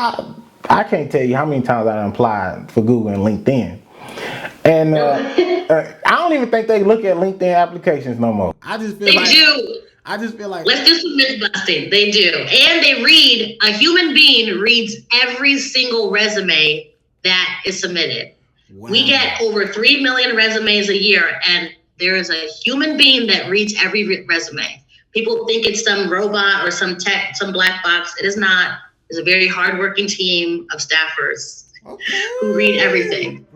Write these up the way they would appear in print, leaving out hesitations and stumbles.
I can't tell you how many times I applied for Google and LinkedIn. And I don't even think they look at LinkedIn applications no more. I just feel they like do. I just feel like Let's do some myth busting. They do. And they read, a human being reads every single resume that is submitted. Wow. We get over 3 million resumes a year, and there is a human being that reads every resume. People think it's some robot or some tech, some black box. It is not. It's a very hardworking team of staffers who read everything.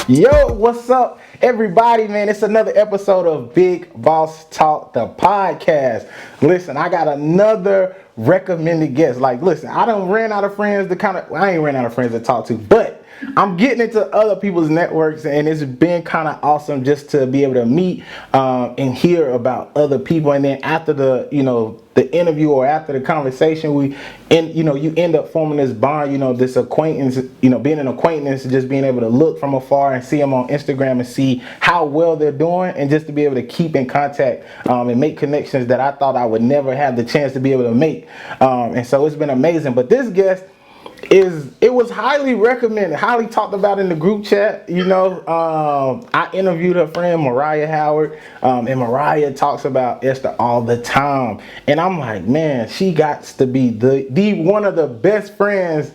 Yo, what's up, everybody, man? It's another episode of Big Boss Talk, the podcast. Listen, I got another recommended guest. Like, listen, I done ran out of friends I ain't ran out of friends to talk to, but I'm getting into other people's networks, and it's been kind of awesome just to be able to meet and hear about other people. And then after the interview or after the conversation, you end up forming this bond, this acquaintance, being an acquaintance, just being able to look from afar and see them on Instagram and see how well they're doing, and just to be able to keep in contact and make connections that I thought I would never have the chance to be able to make. And so it's been amazing. But this guest, it was highly recommended, highly talked about in the group chat. I interviewed her friend Mariah Howard, and Mariah talks about Esther all the time, and I'm like, man, she got to be the one of the best friends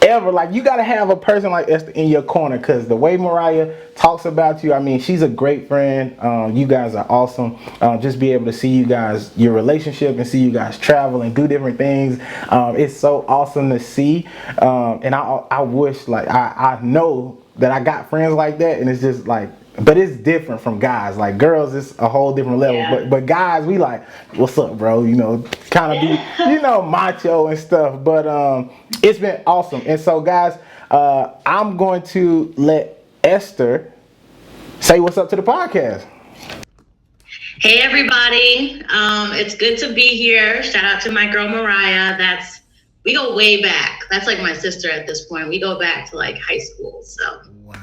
ever. Like, you got to have a person like Esther in your corner, because the way Mariah talks about you, I mean, she's a great friend. You guys are awesome. Just be able to see you guys, your relationship, and see you guys travel and do different things. It's so awesome to see. And I wish, like, I know that I got friends like that, and it's just like, but it's different from guys. Like, girls, it's a whole different level. Yeah. But guys, we like, what's up, bro? Kind of be, macho and stuff. But it's been awesome. And so, guys, I'm going to let Esther say what's up to the podcast. Hey, everybody. It's good to be here. Shout out to my girl, Mariah. We go way back. That's like my sister at this point. We go back to like high school. So, wow.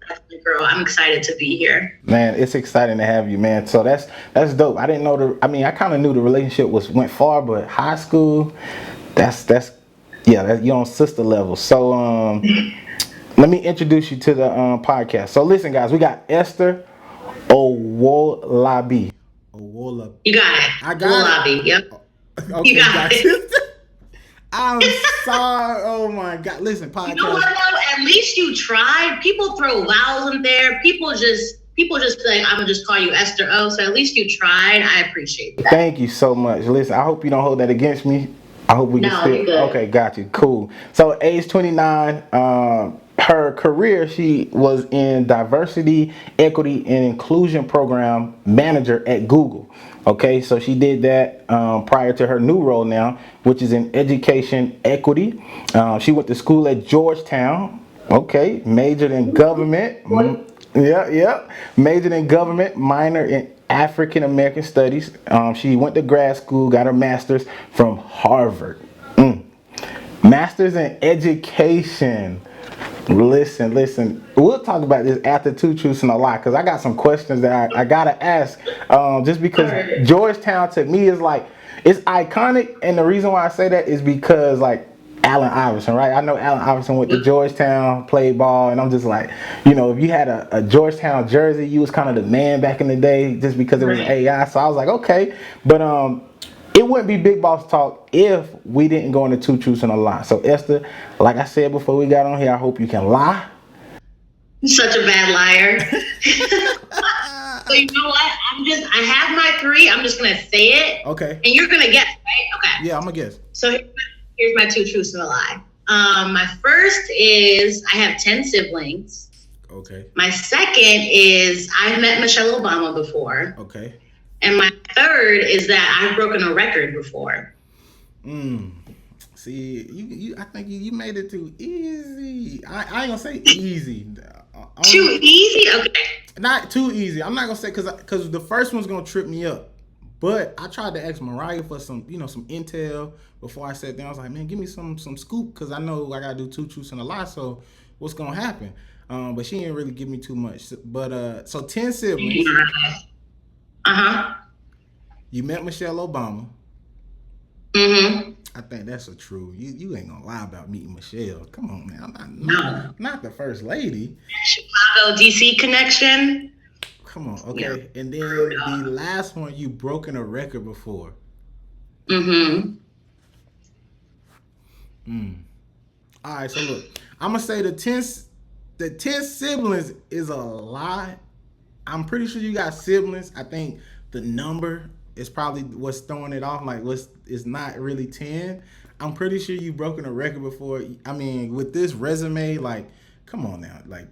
That's my girl. I'm excited to be here. Man, it's exciting to have you, man. So that's dope. I didn't know I kind of knew the relationship went far, but high school, that's you're on sister level. So let me introduce you to the podcast. So listen, guys, we got Esther Owolabi. Owolabi. You got it. I got Owolabi. Yep. Okay, you got it. I'm sorry. Oh my God. Listen, podcast. You know what though? At least you tried. People throw vowels in there. People just say, I'm gonna just call you Esther O. So at least you tried. I appreciate that. Thank you so much. Listen, I hope you don't hold that against me. I hope we can still. You're good. Okay, got you. Cool. So age 29, her career, she was in diversity, equity, and inclusion program manager at Google. Okay, so she did that prior to her new role now, which is in education equity. She went to school at Georgetown. Okay, majored in government. Majored in government, minor in African American studies. She went to grad school, got her master's from Harvard. Master's in education. Listen. We'll talk about this after Two Truths and a Lie, because I got some questions that I gotta ask. Just because Georgetown to me is like, it's iconic, and the reason why I say that is because, like, Allen Iverson, right? I know Allen Iverson went to Georgetown, played ball, and I'm just like, if you had a Georgetown jersey, you was kind of the man back in the day, just because it was AI. So I was like, okay, but it wouldn't be Big Boss Talk if we didn't go into Two Truths and a Lie. So Esther, like I said before we got on here, I hope you can lie. You're such a bad liar. So you know what? I have my three. I'm just gonna say it. Okay. And you're gonna guess, right? Okay. Yeah, I'm gonna guess. So here's my two truths and a lie. My first is I have 10 siblings. Okay. My second is I've met Michelle Obama before. Okay. And my third is that I've broken a record before. See, you I think you made it too easy. I ain't gonna say easy. Too easy? Okay. Not too easy. I'm not gonna say, because the first one's gonna trip me up. But I tried to ask Mariah for some, some intel before I sat down. I was like, man, give me some scoop because I know I gotta do 2 truths and a lie. So what's gonna happen? But she didn't really give me too much. But so 10 siblings. You met Michelle Obama. I think that's a true. You ain't gonna lie about meeting Michelle. Come on, man. I'm not the first lady. Chicago, DC connection. Come on, okay. Yeah. And then the last one, you broken a record before. All right, so look, I'm gonna say the 10 siblings is a lie. I'm pretty sure you got siblings. I think the number is probably what's throwing it off. Like, it's not really 10. I'm pretty sure you broken a record before. I mean, with this resume, like, come on now, like.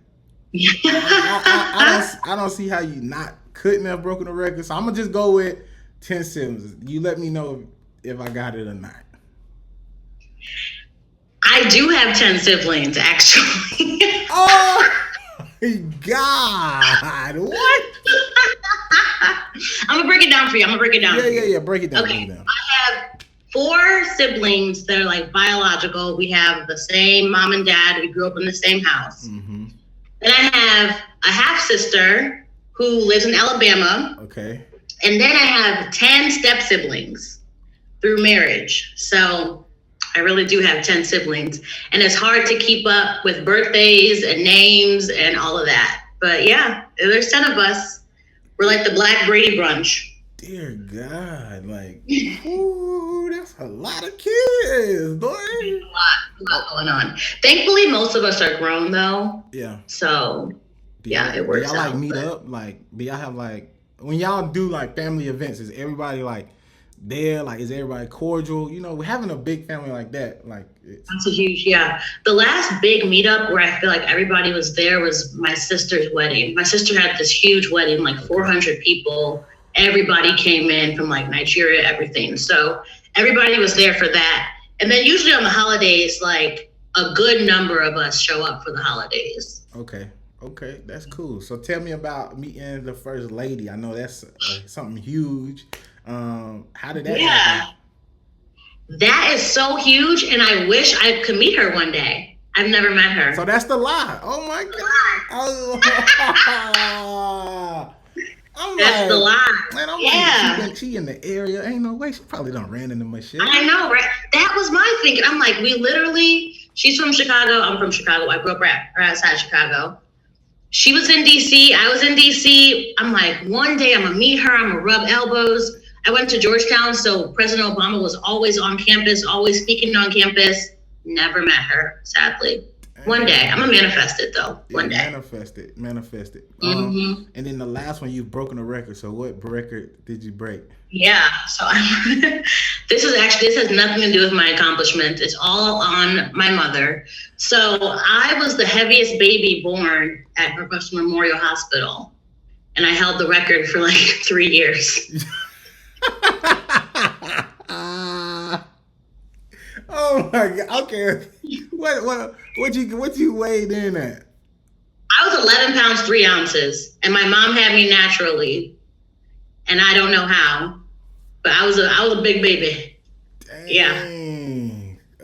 I don't see how you couldn't have broken a record. So I'm gonna just go with 10 siblings. You let me know if I got it or not. I do have 10 siblings, actually. Oh my God! What? I'm gonna break it down for you. Yeah. Break it down. Okay. I have 4 siblings that are like biological. We have the same mom and dad. We grew up in the same house. Then I have a half sister who lives in Alabama. Okay. And then I have 10 step siblings through marriage. So I really do have 10 siblings. And it's hard to keep up with birthdays and names and all of that. But yeah, there's 10 of us. We're like the Black Brady Brunch. Dear God, like, ooh, that's a lot of kids, boy. A lot going on. Thankfully, most of us are grown, though. Yeah. So, it works out. Do y'all, like, meet up? Like, do y'all have, like, when y'all do, like, family events, is everybody, like, there? Like, is everybody cordial? You know, having a big family like that, like, that's a huge, The last big meetup where I feel like everybody was there was my sister's wedding. My sister had this huge wedding, like 400 people. Everybody came in from like Nigeria, everything. So everybody was there for that. And then usually on the holidays, like a good number of us show up for the holidays. Okay, that's cool. So tell me about meeting the first lady. I know that's something huge. How did that happen? That is so huge, and I wish I could meet her one day. I've never met her. So that's the lie. Oh my God. That's the lie. Man, I'm like, she in the area. Ain't no way. She probably done ran into Michelle. I know, right? That was my thinking. I'm like, she's from Chicago. I'm from Chicago. I grew up right outside Chicago. She was in DC. I was in DC. I'm like, one day I'm going to meet her. I'm going to rub elbows. I went to Georgetown, so President Obama was always on campus, always speaking on campus. Never met her, sadly. One day. I'm going to manifest it, though. One day. Manifest it. And then the last one, you've broken a record. So what record did you break? Yeah. So this has nothing to do with my accomplishment. It's all on my mother. So I was the heaviest baby born at Northwestern Memorial Hospital. And I held the record for like 3 years. Oh my God. Okay. What you weighed in at? I was 11 pounds, 3 ounces. And my mom had me naturally. And I don't know how. But I was a big baby. Dang. Yeah.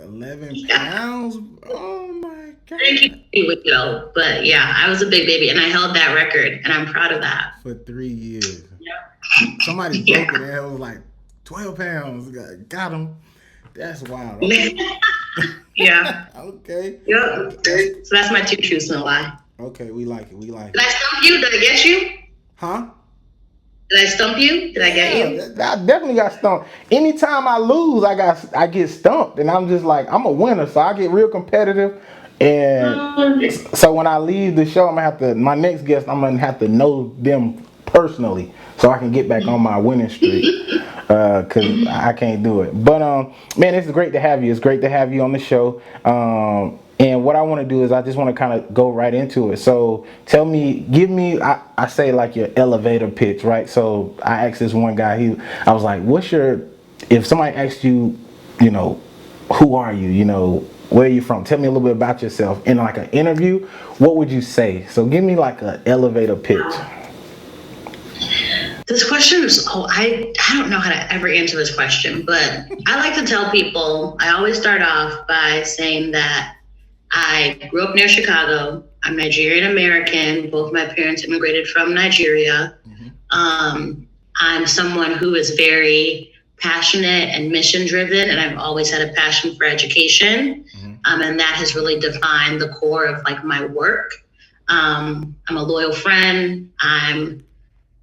11 pounds? Oh my God. I didn't keep me with you, but yeah, I was a big baby and I held that record and I'm proud of that. For 3 years. Yep. Somebody broke it and it was like 12 pounds. Got him. That's wild. Okay. Yeah. Okay. Yep. So that's my 2 truths and a lie. Okay, we like it. Did I stump you? Did I get you? Huh? Did I stump you? Did I get you? I definitely got stumped. Anytime I lose, I get stumped, and I'm just like, I'm a winner, so I get real competitive. And so when I leave the show, my next guest, I'm gonna have to know them personally, so I can get back on my winning streak. Cause I can't do it. But man, it's great to have you. It's great to have you on the show. And what I want to do is I just want to kind of go right into it. So give me, I say like your elevator pitch, right? So I asked this one guy, I was like, if somebody asked you, who are you, where are you from? Tell me a little bit about yourself in like an interview. What would you say? So give me like an elevator pitch. This question is, I don't know how to ever answer this question, but I like to tell people, I always start off by saying that I grew up near Chicago. I'm Nigerian American. Both my parents immigrated from Nigeria. I'm someone who is very passionate and mission driven, and I've always had a passion for education. And that has really defined the core of like my work. I'm a loyal friend. I'm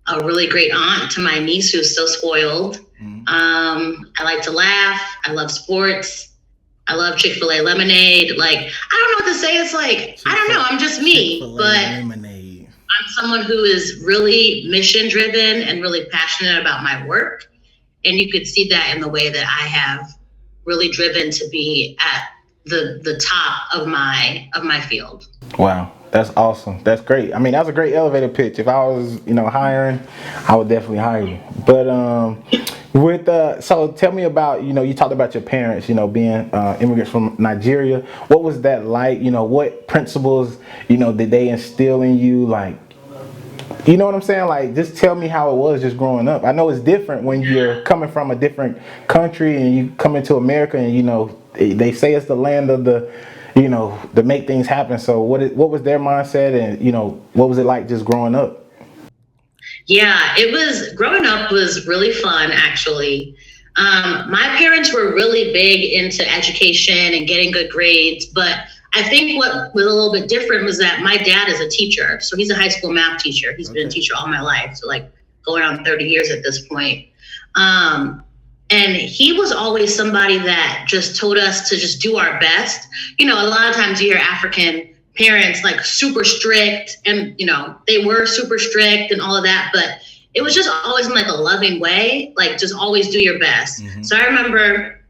a really great aunt to my niece who's so spoiled. I like to laugh. I love sports. I love Chick-fil-A lemonade. Like, I don't know what to say. It's like, I don't know. I'm just me. Chick-fil-A but lemonade. I'm someone who is really mission driven and really passionate about my work. And you could see that in the way that I have really driven to be at the top of my field. Wow. That's awesome. That's great. I mean, that's a great elevator pitch. If I was, hiring, I would definitely hire you. But so tell me about, you talked about your parents, being immigrants from Nigeria. What was that like? What principles, did they instill in you? Like, you know what I'm saying? Like, just tell me how it was just growing up. I know it's different when you're coming from a different country and you come into America and, they say it's the land of the, to make things happen. So what was their mindset and, what was it like just growing up? Yeah, growing up was really fun, actually. My parents were really big into education and getting good grades, but I think what was a little bit different was that my dad is a teacher. So he's a high school math teacher. He's been a teacher all my life. So like going on 30 years at this point. And he was always somebody that just told us to just do our best. A lot of times you hear African parents like super strict and, they were super strict and all of that, but it was just always in like a loving way, like just always do your best. So I remember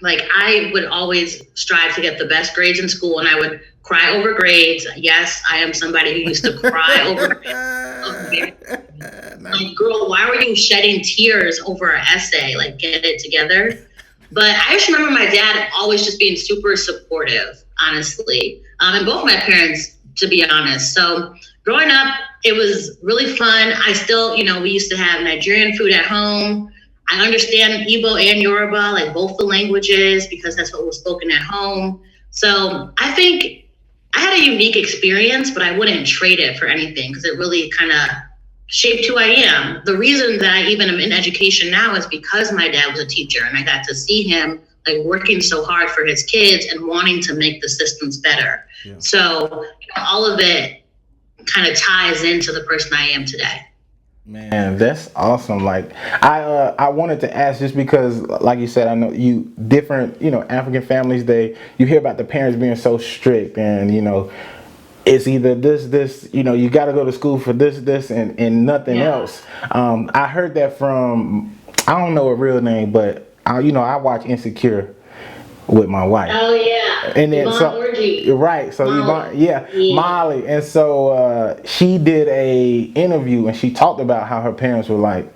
like I would always strive to get the best grades in school and I would cry over grades. Yes, I am somebody who used to cry over grades. Like, girl, why were you shedding tears over an essay? Like, get it together. But I just remember my dad always just being super supportive, honestly. And both my parents, to be honest. So growing up, it was really fun. I still, we used to have Nigerian food at home. I understand Igbo and Yoruba, like both the languages, because that's what was spoken at home. So I think I had a unique experience, but I wouldn't trade it for anything because it really kind of shaped who I am. The reason that I even am in education now is because my dad was a teacher and I got to see him like working so hard for his kids and wanting to make the systems better. Yeah. So all of it kind of ties into the person I am today. Man, that's awesome. Like I wanted to ask just because, like you said, I know you different, African families, you hear about the parents being so strict and, it's either this, you got to go to school for this and nothing else. I heard that from, I don't know a real name, but I watch Insecure with my wife. Oh yeah. And then right. So Molly. Molly. And so she did a interview and she talked about how her parents were like,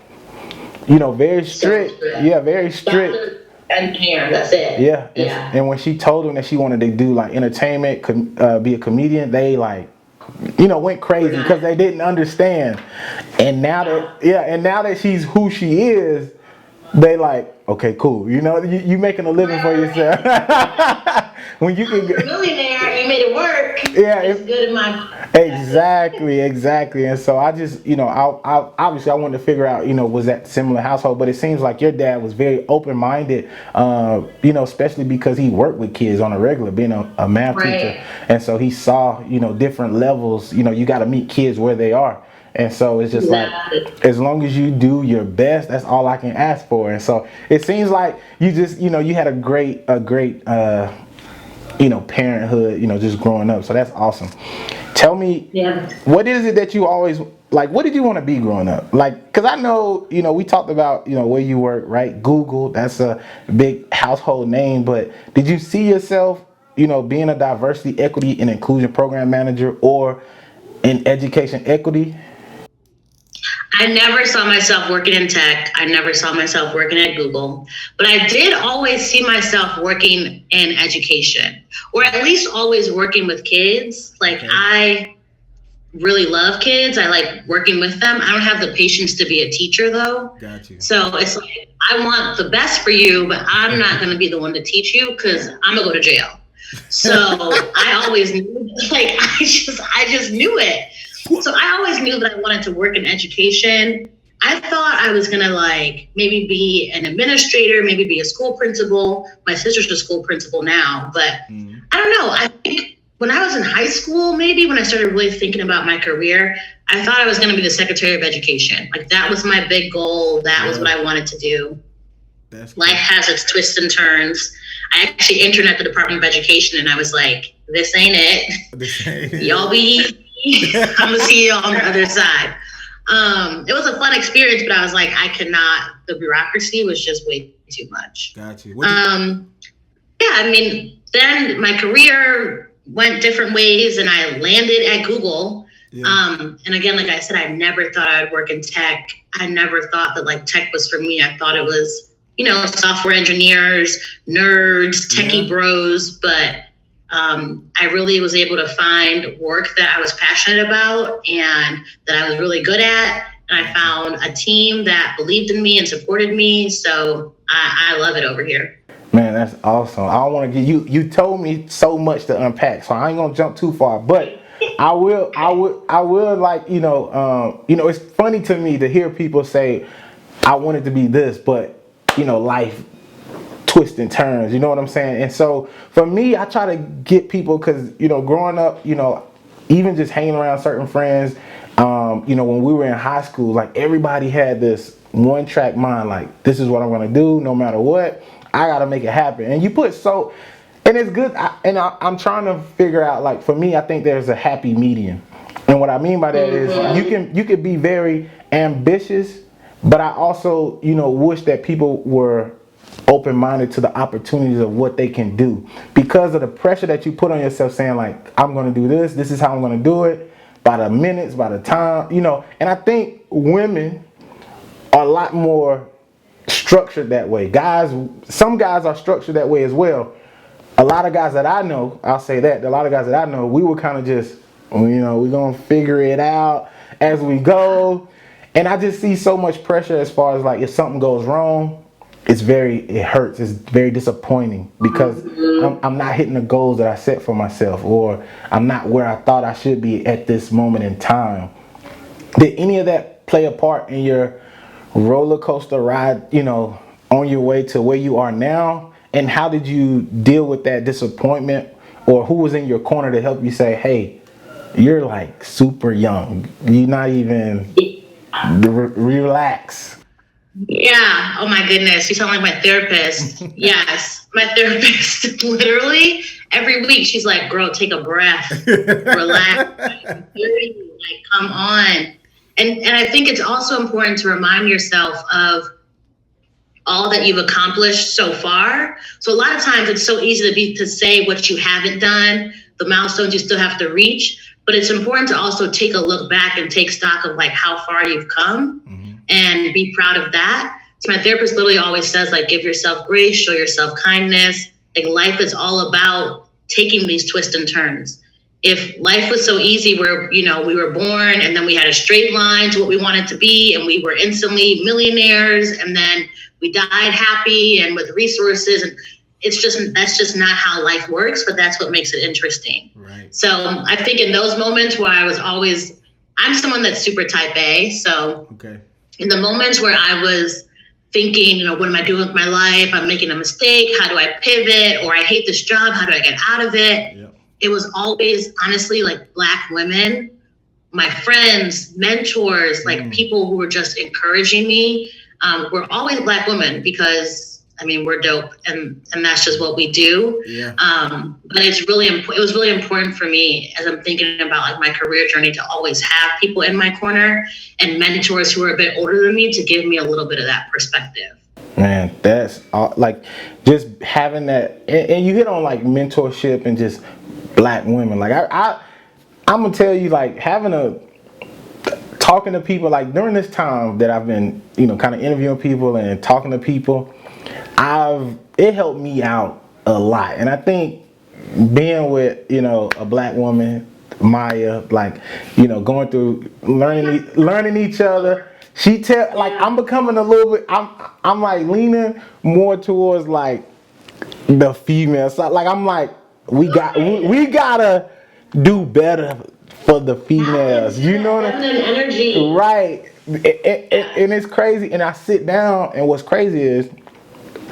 very strict. Yeah, very strict. And care, that's it. Yeah. And when she told them that she wanted to do like entertainment, be a comedian, they like, went crazy because they didn't understand. And now that she's who she is, they like, okay, cool. You making a living for yourself. When you can get millionaire, you made it work. Yeah, it's good in my exactly. And so I just, I obviously I wanted to figure out, was that similar household? But it seems like your dad was very open-minded, especially because he worked with kids on a regular, being a math teacher, and so he saw, different levels. You got to meet kids where they are. And so it's just like, as long as you do your best, that's all I can ask for. And so it seems like you just, you had a great, parenthood, just growing up. So that's awesome. Tell me, what is it that you always, like, what did you want to be growing up? Like, because I know, we talked about, where you work, right? Google, that's a big household name. But did you see yourself, being a diversity, equity, and inclusion program manager or in education equity? I never saw myself working in tech. I never saw myself working at Google, but I did always see myself working in education, or at least always working with kids. Like I really love kids. I like working with them. I don't have the patience to be a teacher though. Got you. So it's like, I want the best for you, but I'm not going to be the one to teach you because I'm gonna go to jail. So I always knew, like, I just knew it. So I always knew that I wanted to work in education. I thought I was gonna like maybe be an administrator, maybe be a school principal. My sister's a school principal now, but I don't know. I think when I was in high school, maybe when I started really thinking about my career, I thought I was gonna be the Secretary of Education. Like that was my big goal. That was what I wanted to do. Life has its twists and turns. I actually interned at the Department of Education, and I was like, "This ain't it. Y'all be easy. I'm gonna see you on the other side." It was a fun experience, but I was like, I could not. The bureaucracy was just way too much. Got you. Yeah, I mean, then my career went different ways, and I landed at Google. Yeah. And again, like I said, I never thought I'd work in tech. I never thought that like tech was for me. I thought it was, software engineers, nerds, techie bros, but I really was able to find work that I was passionate about and that I was really good at. And I found a team that believed in me and supported me. So I love it over here. Man, that's awesome. I don't want to get you told me so much to unpack, so I ain't gonna jump too far, but I will like, it's funny to me to hear people say, I wanted to be this, but life twists and turns, you know what I'm saying? And so for me, I try to get people, because growing up, even just hanging around certain friends, when we were in high school, like everybody had this one track mind, like this is what I'm gonna do no matter what. I gotta make it happen. And you put and it's good. I'm trying to figure out, like, for me, I think there's a happy medium. And what I mean by that is you could be very ambitious, but I also, wish that people were open-minded to the opportunities of what they can do, because of the pressure that you put on yourself, saying like, I'm going to do this is how I'm going to do it, by the minutes, by the time, and I think women are a lot more structured that way. Some guys are structured that way as well. A lot of guys that I know, I'll say that, a lot of guys that I know, we were kind of just, we're going to figure it out as we go. And I just see so much pressure as far as like, if something goes wrong, it hurts. It's very disappointing, because I'm not hitting the goals that I set for myself, or I'm not where I thought I should be at this moment in time. Did any of that play a part in your roller coaster ride, on your way to where you are now? And how did you deal with that disappointment, or who was in your corner to help you say, hey, you're like super young, you're not even relax? Yeah. Oh my goodness. You sound like my therapist. Yes. My therapist, literally every week, she's like, girl, take a breath, relax, like, come on. And I think it's also important to remind yourself of all that you've accomplished so far. So a lot of times it's so easy to say what you haven't done, the milestones you still have to reach, but it's important to also take a look back and take stock of like how far you've come and be proud of that. So my therapist literally always says, like, give yourself grace, show yourself kindness. Like, life is all about taking these twists and turns. If life was so easy where, we were born and then we had a straight line to what we wanted to be and we were instantly millionaires and then we died happy and with resources, and that's just not how life works, but that's what makes it interesting. Right. So I think in those moments where I'm someone that's super type A. So in the moments where I was thinking, what am I doing with my life? I'm making a mistake. How do I pivot? Or I hate this job. How do I get out of it? Yep. It was always, honestly, like Black women, my friends, mentors, like people who were just encouraging me, were always Black women, because we're dope, and that's just what we do. Yeah. But it was really important for me, as I'm thinking about like my career journey, to always have people in my corner and mentors who are a bit older than me to give me a little bit of that perspective. Man, that's like just having that, and you hit on like mentorship and just Black women. Like I'm gonna tell you, like talking to people, like during this time that I've been, kind of interviewing people and talking to people, it helped me out a lot. And I think being with, a Black woman, Maya, like, you know, going through learning each other. She like I'm becoming a little bit. I'm like leaning more towards like the female side. Like I'm like we gotta do better for the females. You know what I mean? Energy. Right. And it's crazy. And I sit down, and what's crazy is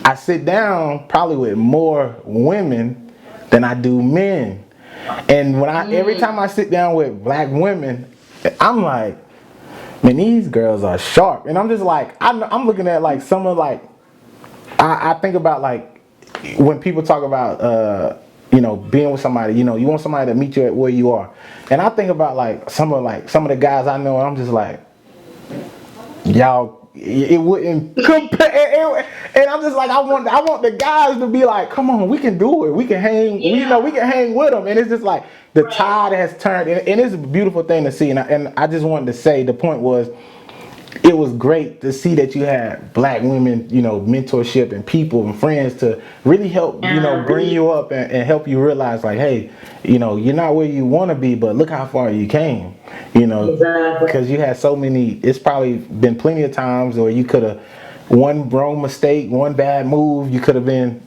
I sit down probably with more women than I do men. And when every time I sit down with black women, I'm like, man, these girls are sharp. And I'm just like, I'm looking at like some of like, I think about like when people talk about you know, being with somebody, you know, you want somebody to meet you at where you are. And I think about like some of the guys I know, and I'm just like, y'all, it wouldn't compare. And I'm just like, I want the guys to be like, come on, we can do it. We can hang, you know, we can hang with them. And it's just like the tide has turned, and it's a beautiful thing to see. And I just wanted to say, the point was, it was great to see that you had black women, you know, mentorship and people and friends to really help, you know, bring you up and help you realize like, hey, you know, you're not where you want to be, but look how far you came, you know, because you had so many. It's probably been plenty of times where you could have one wrong mistake, one bad move, you could have been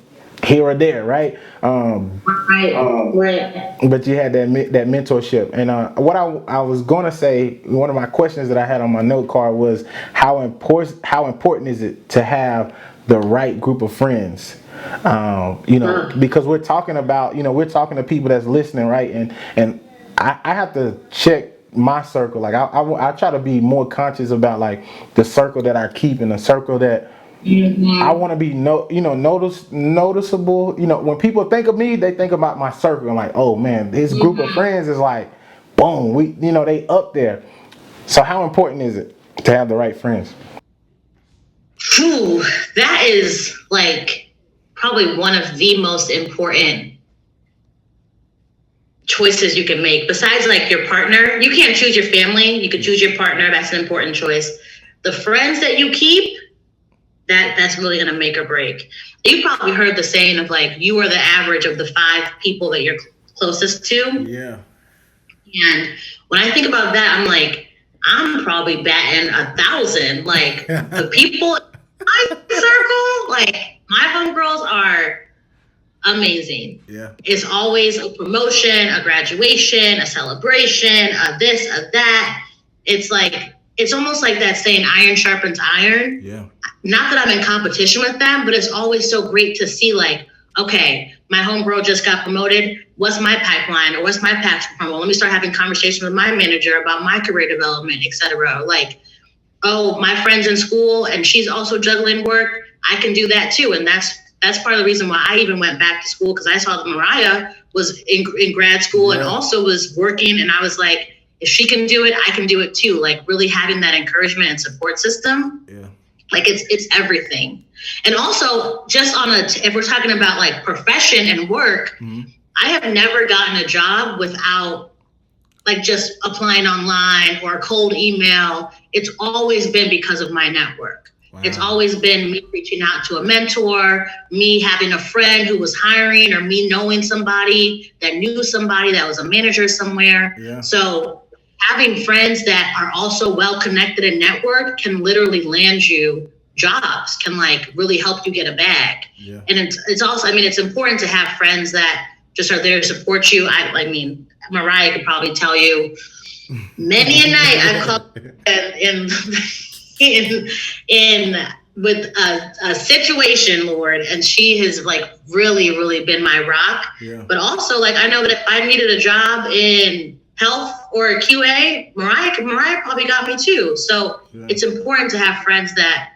here or there, right? Right. But you had that mentorship. And what I was gonna say, one of my questions that I had on my note card was how important is it to have the right group of friends? You know, because we're talking about, you know, we're talking to people that's listening, right? And I have to check my circle. Like I try to be more conscious about like the circle that I keep and the circle that I want to be noticeable. You know, when people think of me, they think about my circle and like, oh man, this group of friends is like, boom, they up there. So how important is it to have the right friends? Whew, that is like probably one of the most important choices you can make. Besides like your partner, you can't choose your family. You can choose your partner. That's an important choice. The friends that you keep, that's really going to make or break. You've probably heard the saying of like, you are the average of the 5 people that you're closest to. Yeah. And when I think about that, I'm like, I'm probably batting 1,000. Like the people in my circle, like my homegirls are amazing. Yeah. It's always a promotion, a graduation, a celebration, a this, a that. It's like, it's almost like that saying, iron sharpens iron. Yeah. Not that I'm in competition with them, but it's always so great to see like, okay, my homegirl just got promoted. What's my pipeline or what's my path to promote? Let me start having conversations with my manager about my career development, etc. Like, oh, my friend's in school and she's also juggling work. I can do that too. And that's part of the reason why I even went back to school, because I saw that Mariah was in grad school and also was working. And I was like, if she can do it, I can do it too. Like really having that encouragement and support system. Yeah. Like it's everything. And also just if we're talking about like profession and work, I have never gotten a job without like just applying online or a cold email. It's always been because of my network. Wow. It's always been me reaching out to a mentor, me having a friend who was hiring, or me knowing somebody that knew somebody that was a manager somewhere. Yeah. So having friends that are also well connected and networked can literally land you jobs, can like really help you get a bag. Yeah. And it's also, I mean, it's important to have friends that just are there to support you. I mean, Mariah could probably tell you many a night I've called in with a situation, Lord, and she has like really, really been my rock. Yeah. But also like, I know that if I needed a job in health or a QA, Mariah probably got me too. So it's important to have friends that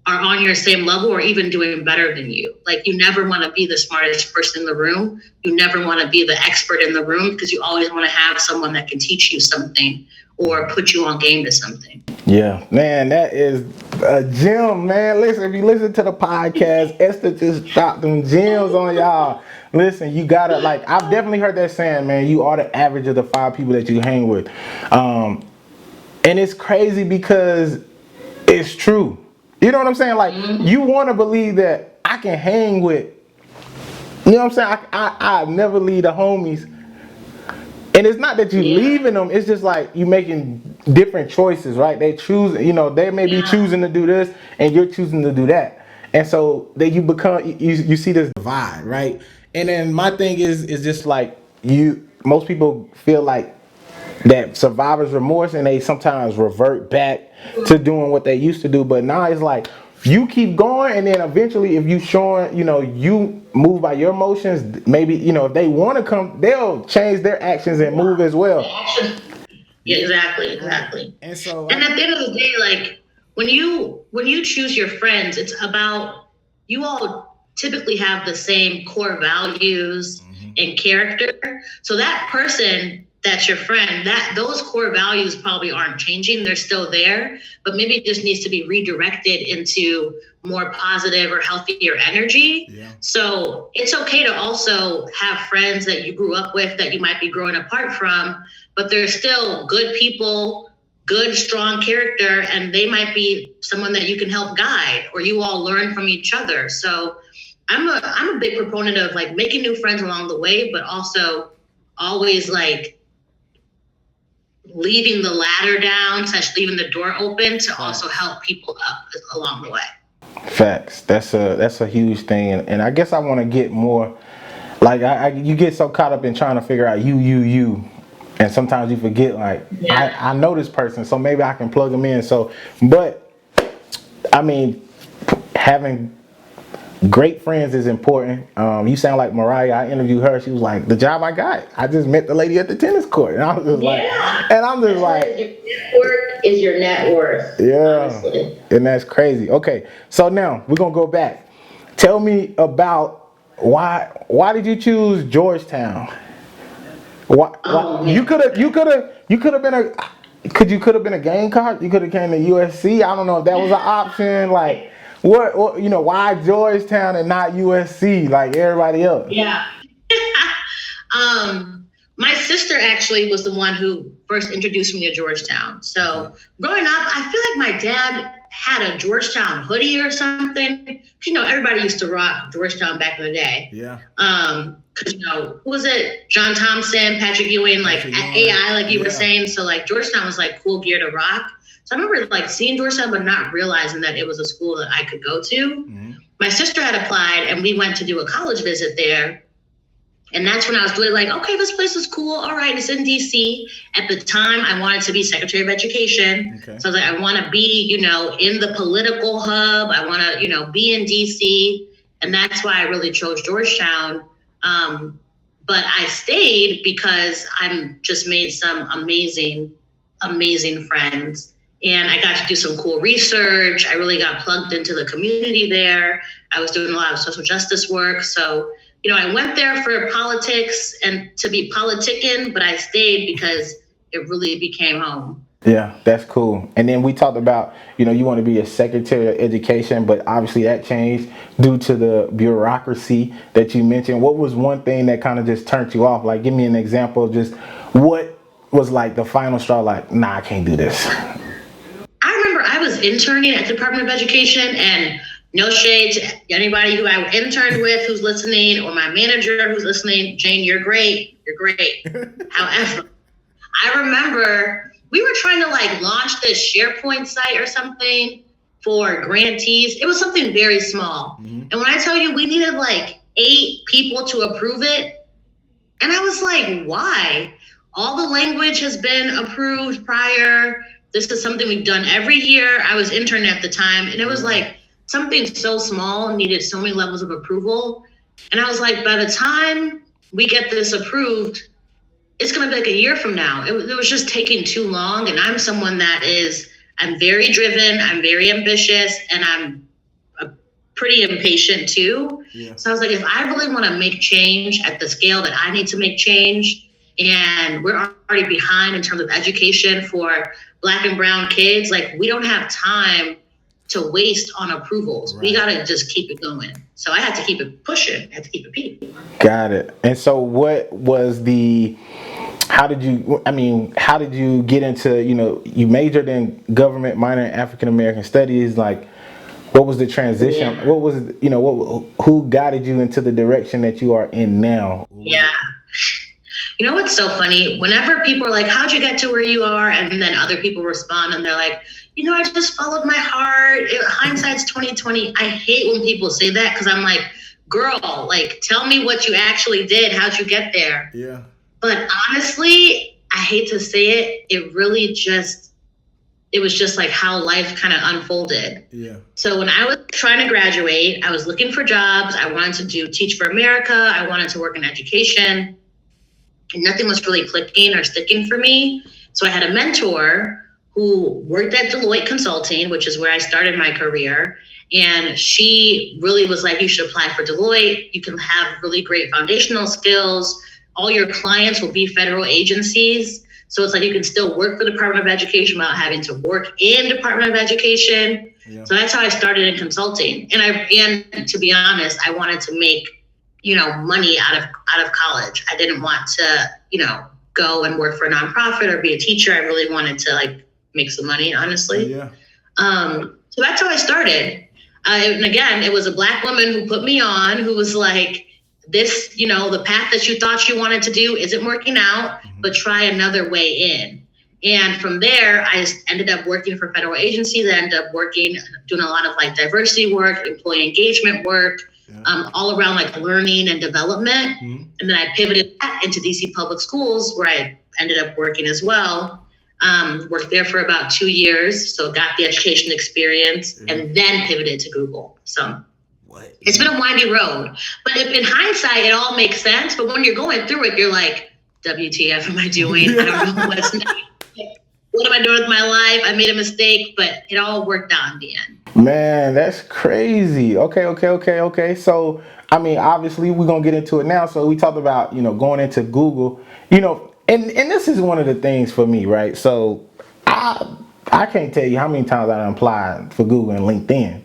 are on your same level or even doing better than you. Like you never want to be the smartest person in the room. You never want to be the expert in the room, because you always want to have someone that can teach you something or put you on game to something. Yeah, man, that is a gem, man. Listen, if you listen to the podcast, Esther just dropped them gems on y'all. Listen, you gotta, like, I've definitely heard that saying, man, you are the average of the 5 people that you hang with. And it's crazy because it's true. You know what I'm saying? Like, you want to believe that I can hang with, you know what I'm saying? I never leave the homies And it's not that you leaving them, it's just like you making different choices, right? They choose, they may be choosing to do this and you're choosing to do that. And so then you become you see this divide, right? And then my thing is just like most people feel like that survivor's remorse and they sometimes revert back to doing what they used to do. But now it's like you keep going, and then eventually if you showing, you move by your emotions, maybe, if they want to come, they'll change their actions and move as well. Yeah, exactly. And so at the end of the day, like when you choose your friends, it's about, you all typically have the same core values and character. So that person that's your friend, that those core values probably aren't changing. They're still there, but maybe it just needs to be redirected into more positive or healthier energy. Yeah. So it's okay to also have friends that you grew up with that you might be growing apart from, but they're still good people, good, strong character, and they might be someone that you can help guide, or you all learn from each other. So I'm a big proponent of like making new friends along the way, but also always like leaving the ladder down, such leaving the door open to also help people up along the way. Facts. That's a huge thing, and I guess I want to get more. Like you get so caught up in trying to figure out you, and sometimes you forget. Like I know this person, so maybe I can plug them in. So, but I mean, having great friends is important. You sound like Mariah. I interviewed her. She was like, the job I got, I just met the lady at the tennis court. And I was just like, and I'm just like, your network is your net worth. Yeah. Honestly. And that's crazy. Okay. So now we're going to go back. Tell me about why did you choose Georgetown? Why you could have been a game card. You could have came to USC. I don't know if that was an option. Like, what why Georgetown and not USC like everybody else? Yeah. My sister actually was the one who first introduced me to Georgetown. So growing up, I feel like my dad had a Georgetown hoodie or something. Everybody used to rock Georgetown back in the day. Yeah. Because who was it? John Thompson, Patrick Ewing, like AI, like you were saying. So like Georgetown was like cool gear to rock. So I remember like seeing Georgetown, but not realizing that it was a school that I could go to. Mm-hmm. My sister had applied, and we went to do a college visit there. And that's when I was really like, okay, this place is cool. All right, it's in DC. At the time, I wanted to be Secretary of Education. Okay. So I was like, I want to be, in the political hub. I want to, be in DC. And that's why I really chose Georgetown. But I stayed because I'm just made some amazing, amazing friends. And I got to do some cool research. I really got plugged into the community there. I was doing a lot of social justice work. So, I went there for politics and to be politicking, but I stayed because it really became home. Yeah, that's cool. And then we talked about, you want to be a Secretary of Education, but obviously that changed due to the bureaucracy that you mentioned. What was one thing that kind of just turned you off? Like, give me an example of just what was like the final straw, like, nah, I can't do this. I remember I was interning at the Department of Education, and no shade to anybody who I interned with who's listening, or my manager who's listening. Jane, you're great. You're great. However, I remember we were trying to like launch this SharePoint site or something for grantees. It was something very small. Mm-hmm. And when I tell you we needed like 8 people to approve it, and I was like, why? All the language has been approved prior. This is something we've done every year. I was interning at the time, and it was like, something so small needed so many levels of approval. And I was like, by the time we get this approved, it's going to be like a year from now. It was just taking too long. And I'm someone I'm very driven, I'm very ambitious, and I'm pretty impatient too. Yeah. So I was like, if I really want to make change at the scale that I need to make change, and we're already behind in terms of education for Black and brown kids, like we don't have time to waste on approvals. Right. We got to just keep it going. So I had to keep it pushing. I had to keep it peaking. Got it. And so what was how did you get into, you majored in government, minor in African American studies. Like, what was the transition? Yeah. What was, who guided you into the direction that you are in now? Yeah. You know what's so funny? Whenever people are like, how'd you get to where you are? And then other people respond and they're like, I just followed my heart. Hindsight's 2020. I hate when people say that because I'm like, girl, like, tell me what you actually did. How'd you get there? Yeah. But honestly, I hate to say it, it was just like how life kind of unfolded. Yeah. So when I was trying to graduate, I was looking for jobs. I wanted to Teach for America. I wanted to work in education. And nothing was really clicking or sticking for me. So I had a mentor who worked at Deloitte Consulting, which is where I started my career. And she really was like, you should apply for Deloitte. You can have really great foundational skills. All your clients will be federal agencies. So it's like you can still work for the Department of Education without having to work in Department of Education. Yeah. So that's how I started in consulting. And to be honest, I wanted to make, money out of college. I didn't want to, go and work for a nonprofit or be a teacher. I really wanted to make some money, honestly. Yeah. So that's how I started. And again, it was a Black woman who put me on, who was like, this, the path that you thought you wanted to do isn't working out, but try another way in. And from there, I just ended up working for federal agencies. I ended up doing a lot of diversity work, employee engagement work, all around learning and development. Mm-hmm. And then I pivoted back into DC public schools where I ended up working as well. Worked there for about 2 years. So got the education experience and then pivoted to Google. So it's been a windy road, but in hindsight, it all makes sense. But when you're going through it, you're like, WTF am I doing? I don't know what's next. What am I doing with my life? I made a mistake, but it all worked out in the end. Man, that's crazy. Okay. So, obviously we're going to get into it now. So we talked about, going into Google, and this is one of the things for me, right? So I can't tell you how many times I applied for Google and LinkedIn.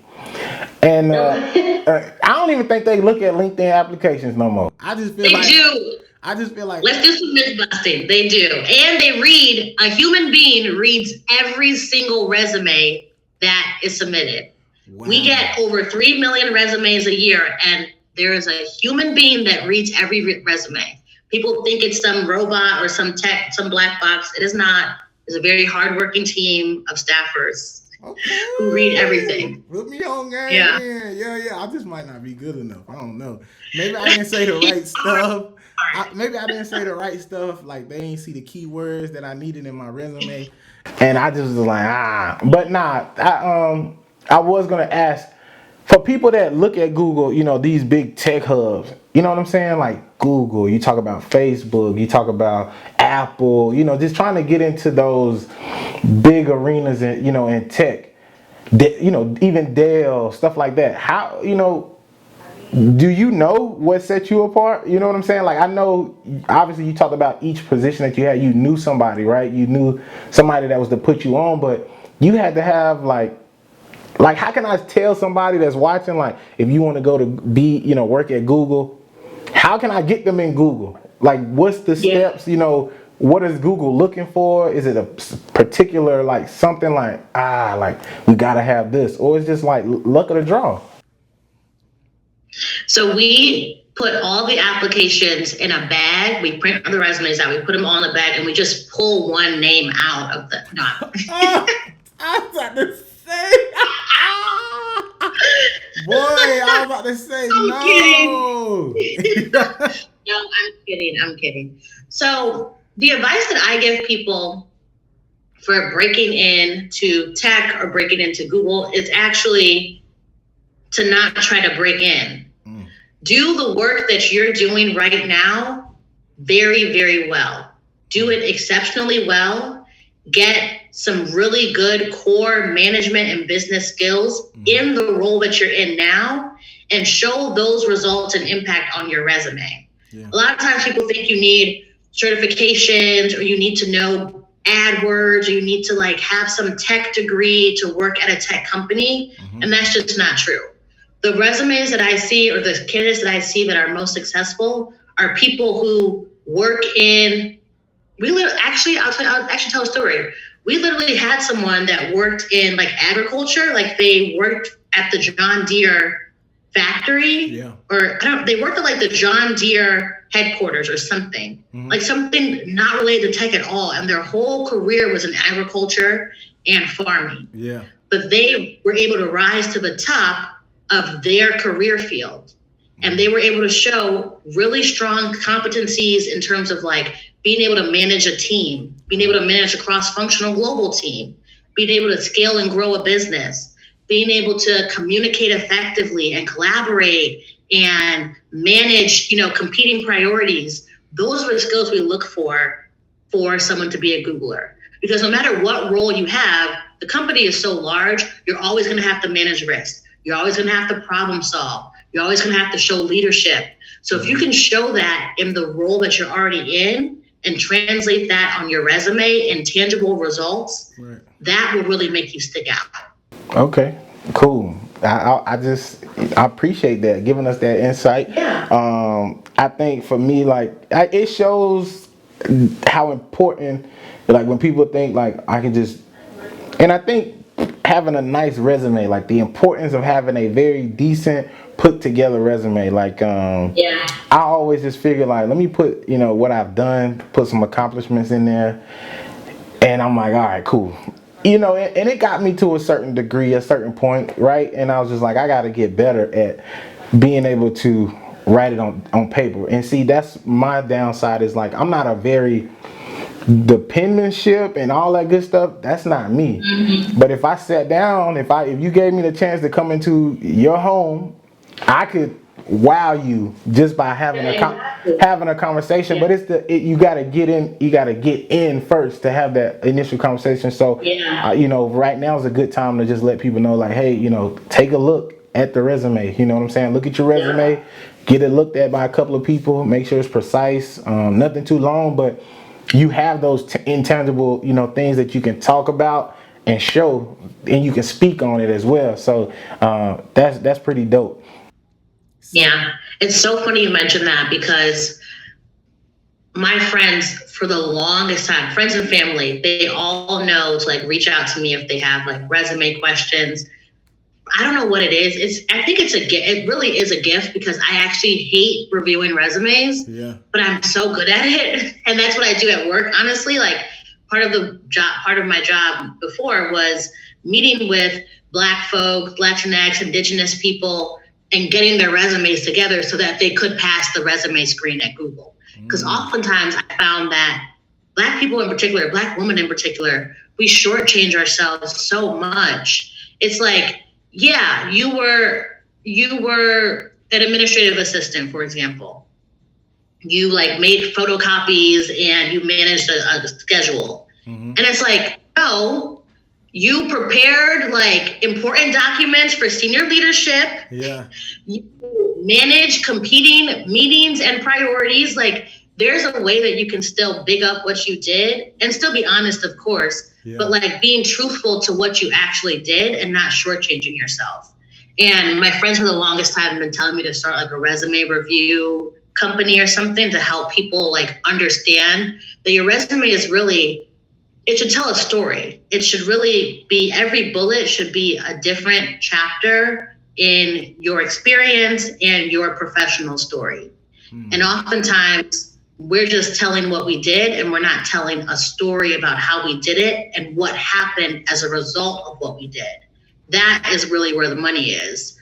And I don't even think they look at LinkedIn applications no more. I just feel like let's do some myth busting. They do. And a human being reads every single resume that is submitted. Wow. We get over 3 million resumes a year, and there is a human being that reads every resume. People think it's some robot or some tech, some black box. It is not. It's a very hardworking team of staffers. Okay. Who read everything. Put me on game. Yeah. I just might not be good enough. I don't know. Maybe I didn't say the right stuff. Maybe I didn't say the right stuff. They ain't see the keywords that I needed in my resume. And I just was like, But nah, I was going to ask, for people that look at Google, these big tech hubs, you know what I'm saying? Like Google, you talk about Facebook, you talk about Apple, just trying to get into those big arenas in, in tech, even Dell, stuff like that. How, do you know what set you apart? You know what I'm saying? I know, obviously you talked about each position that you had, you knew somebody, right? You knew somebody that was to put you on, but you had to have how can I tell somebody that's watching, if you want to go to work at Google, how can I get them in Google? What's the steps, what is Google looking for? Is it a particular, something we got to have this, or it's just luck of the draw? So we put all the applications in a bag. We print the resumes out. We put them all in a bag, and we just pull one name out of the. No. I was about to say. Boy, I was about to say no. Kidding. No, I'm kidding. So the advice that I give people for breaking into tech or breaking into Google is actually to not try to break in. Do the work that you're doing right now very, very well. Do it exceptionally well. Get some really good core management and business skills in the role that you're in now, and show those results and impact on your resume. Yeah. A lot of times people think you need certifications, or you need to know AdWords, or you need to have some tech degree to work at a tech company. And that's just not true. The resumes that I see, or the candidates that I see that are most successful, are people who work in, I'll actually tell a story. We literally had someone that worked in agriculture, they worked at the John Deere factory, Yeah. or they worked at like the John Deere headquarters or something, like something not related to tech at all. And their whole career was in agriculture and farming. Yeah. But they were able to rise to the top of their career field. And they were able to show really strong competencies in terms of like being able to manage a team, being able to manage a cross-functional global team, being able to scale and grow a business, being able to communicate effectively and collaborate and manage, competing priorities. Those are the skills we look for someone to be a Googler. Because no matter what role you have, the company is so large, you're always going to have to manage risk. You're always going to have to problem solve. You're always going to have to show leadership. So if you can show that in the role that you're already in and translate that on your resume and tangible results, that will really make you stick out. Okay, cool. I appreciate that, giving us that insight. Yeah. I think for me, like, it shows how important, like, when people think like I can just, and I think having a nice resume, like the importance of having a very decent put together resume, like I always just figure like, let me put what I've done, put some accomplishments in there, and I'm like, all right, cool. And it got me to a certain degree, a certain point, right? And I was just like, I got to get better at being able to write it on paper. And see, that's my downside, is like, I'm not a very, the penmanship and all that good stuff, that's not me. But if I sat down, if you gave me the chance to come into your home, I could wow you just by having a conversation. But you got to get in first to have that initial conversation. So right now is a good time to just let people know, like, hey, take a look at the resume. You know what I'm saying? Look at your resume, get it looked at by a couple of people, make sure it's precise, nothing too long, but you have those intangible, things that you can talk about and show, and you can speak on it as well. So that's pretty dope. Yeah, it's so funny you mentioned that, because my friends, for the longest time, friends and family, they all know to like reach out to me if they have like resume questions. I don't know what it is. I think it's a gift. It really is a gift, because I actually hate reviewing resumes, but I'm so good at it. And that's what I do at work. Honestly, like part of my job before was meeting with Black folks, Latinx, Indigenous people, and getting their resumes together so that they could pass the resume screen at Google. Because oftentimes I found that Black people in particular, Black women in particular, we shortchange ourselves so much. It's like, yeah, you were an administrative assistant, for example. You like made photocopies and you managed a schedule. And it's like, no, you prepared like important documents for senior leadership. Yeah. You manage competing meetings and priorities. Like, there's a way that you can still big up what you did and still be honest, of course, but like being truthful to what you actually did and not shortchanging yourself. And my friends for the longest time have been telling me to start like a resume review company or something to help people like understand that your resume is really, it should tell a story. It should really be, every bullet should be a different chapter in your experience and your professional story. And oftentimes we're just telling what we did, and we're not telling a story about how we did it and what happened as a result of what we did. That is really where the money is.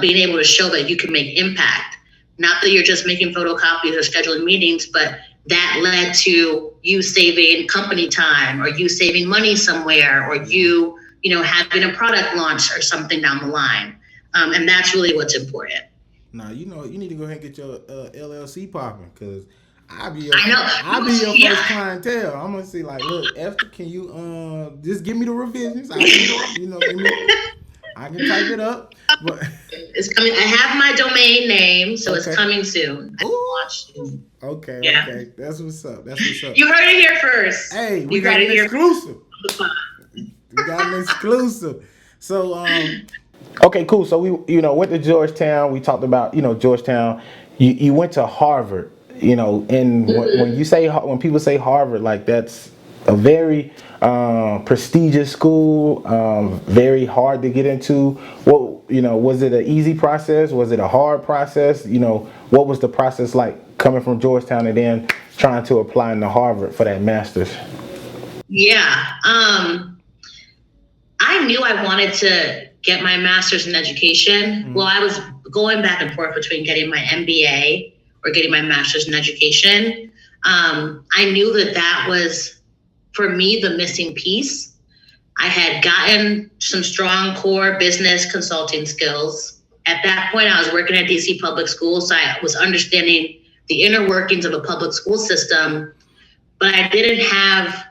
Being able to show that you can make impact. Not that you're just making photocopies or scheduling meetings, but that led to you saving company time, or you saving money somewhere, or you having a product launch or something down the line. And that's really what's important. Now, you need to go ahead and get your LLC popping, because I'll be your first clientele. I'm gonna say, like, look, Esther, can you just give me the revisions? I can type it up. But it's coming. I have my domain name, so it's coming soon. Okay, yeah. Okay, that's what's up. You heard it here first. Hey, we got an exclusive. We got an exclusive. So, okay, cool. So we, went to Georgetown. We talked about, Georgetown. You went to Harvard. And when people say Harvard, like, that's a very prestigious school, very hard to get into. Well, was it an easy process? Was it a hard process? What was the process like coming from Georgetown and then trying to apply into Harvard for that master's? Yeah. I knew I wanted to get my master's in education. Well, I was going back and forth between getting my MBA or getting my master's in education. I knew that was, for me, the missing piece. I had gotten some strong core business consulting skills. At that point, I was working at DC public schools, so I was understanding the inner workings of a public school system, but I didn't have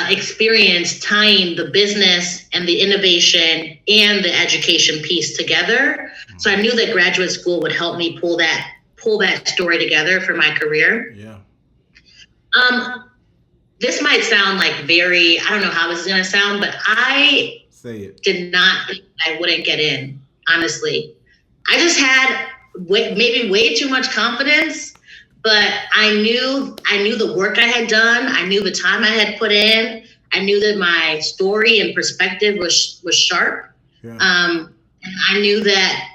experience tying the business and the innovation and the education piece together. So I knew that graduate school would help me pull that story together for my career. Yeah. This might sound like I don't know how this is going to sound, but I did not think I wouldn't get in, honestly. I just had maybe way too much confidence, but I knew the work I had done. I knew the time I had put in. I knew that my story and perspective was sharp. Yeah. And I knew that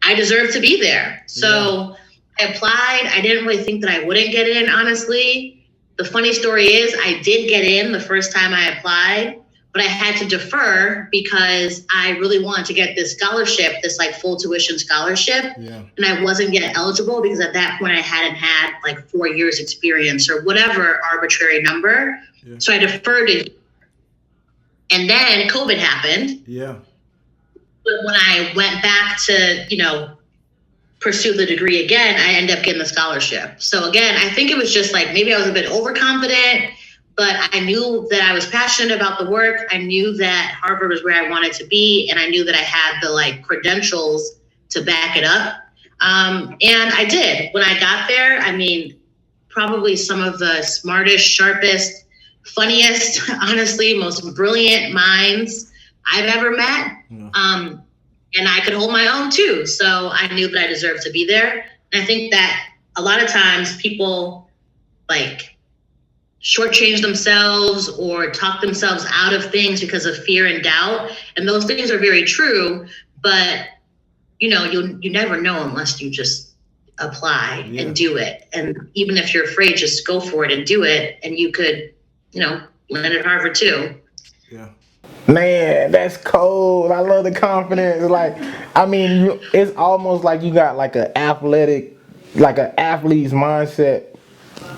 I deserved to be there. So I applied. I didn't really think that I wouldn't get in, honestly. The funny story is I did get in the first time I applied, but I had to defer because I really wanted to get this scholarship, this like full tuition scholarship. Yeah. And I wasn't yet eligible because at that point I hadn't had like 4 years experience or whatever arbitrary number. Yeah. So I deferred it. And then COVID happened. Yeah. But when I went back to, pursue the degree again, I ended up getting the scholarship. So again, I think it was just like, maybe I was a bit overconfident, but I knew that I was passionate about the work. I knew that Harvard was where I wanted to be. And I knew that I had the like credentials to back it up. And I did. When I got there, I mean, probably some of the smartest, sharpest, funniest, honestly, most brilliant minds I've ever met. Yeah. And I could hold my own too. So I knew that I deserved to be there. And I think that a lot of times people like shortchange themselves or talk themselves out of things because of fear and doubt. And those things are very true, but you never know unless you just apply and do it. And even if you're afraid, just go for it and do it. And you could, land at Harvard too. Yeah. Man, that's cold. I love the confidence. Like, I mean, it's almost like you got like an athlete's mindset.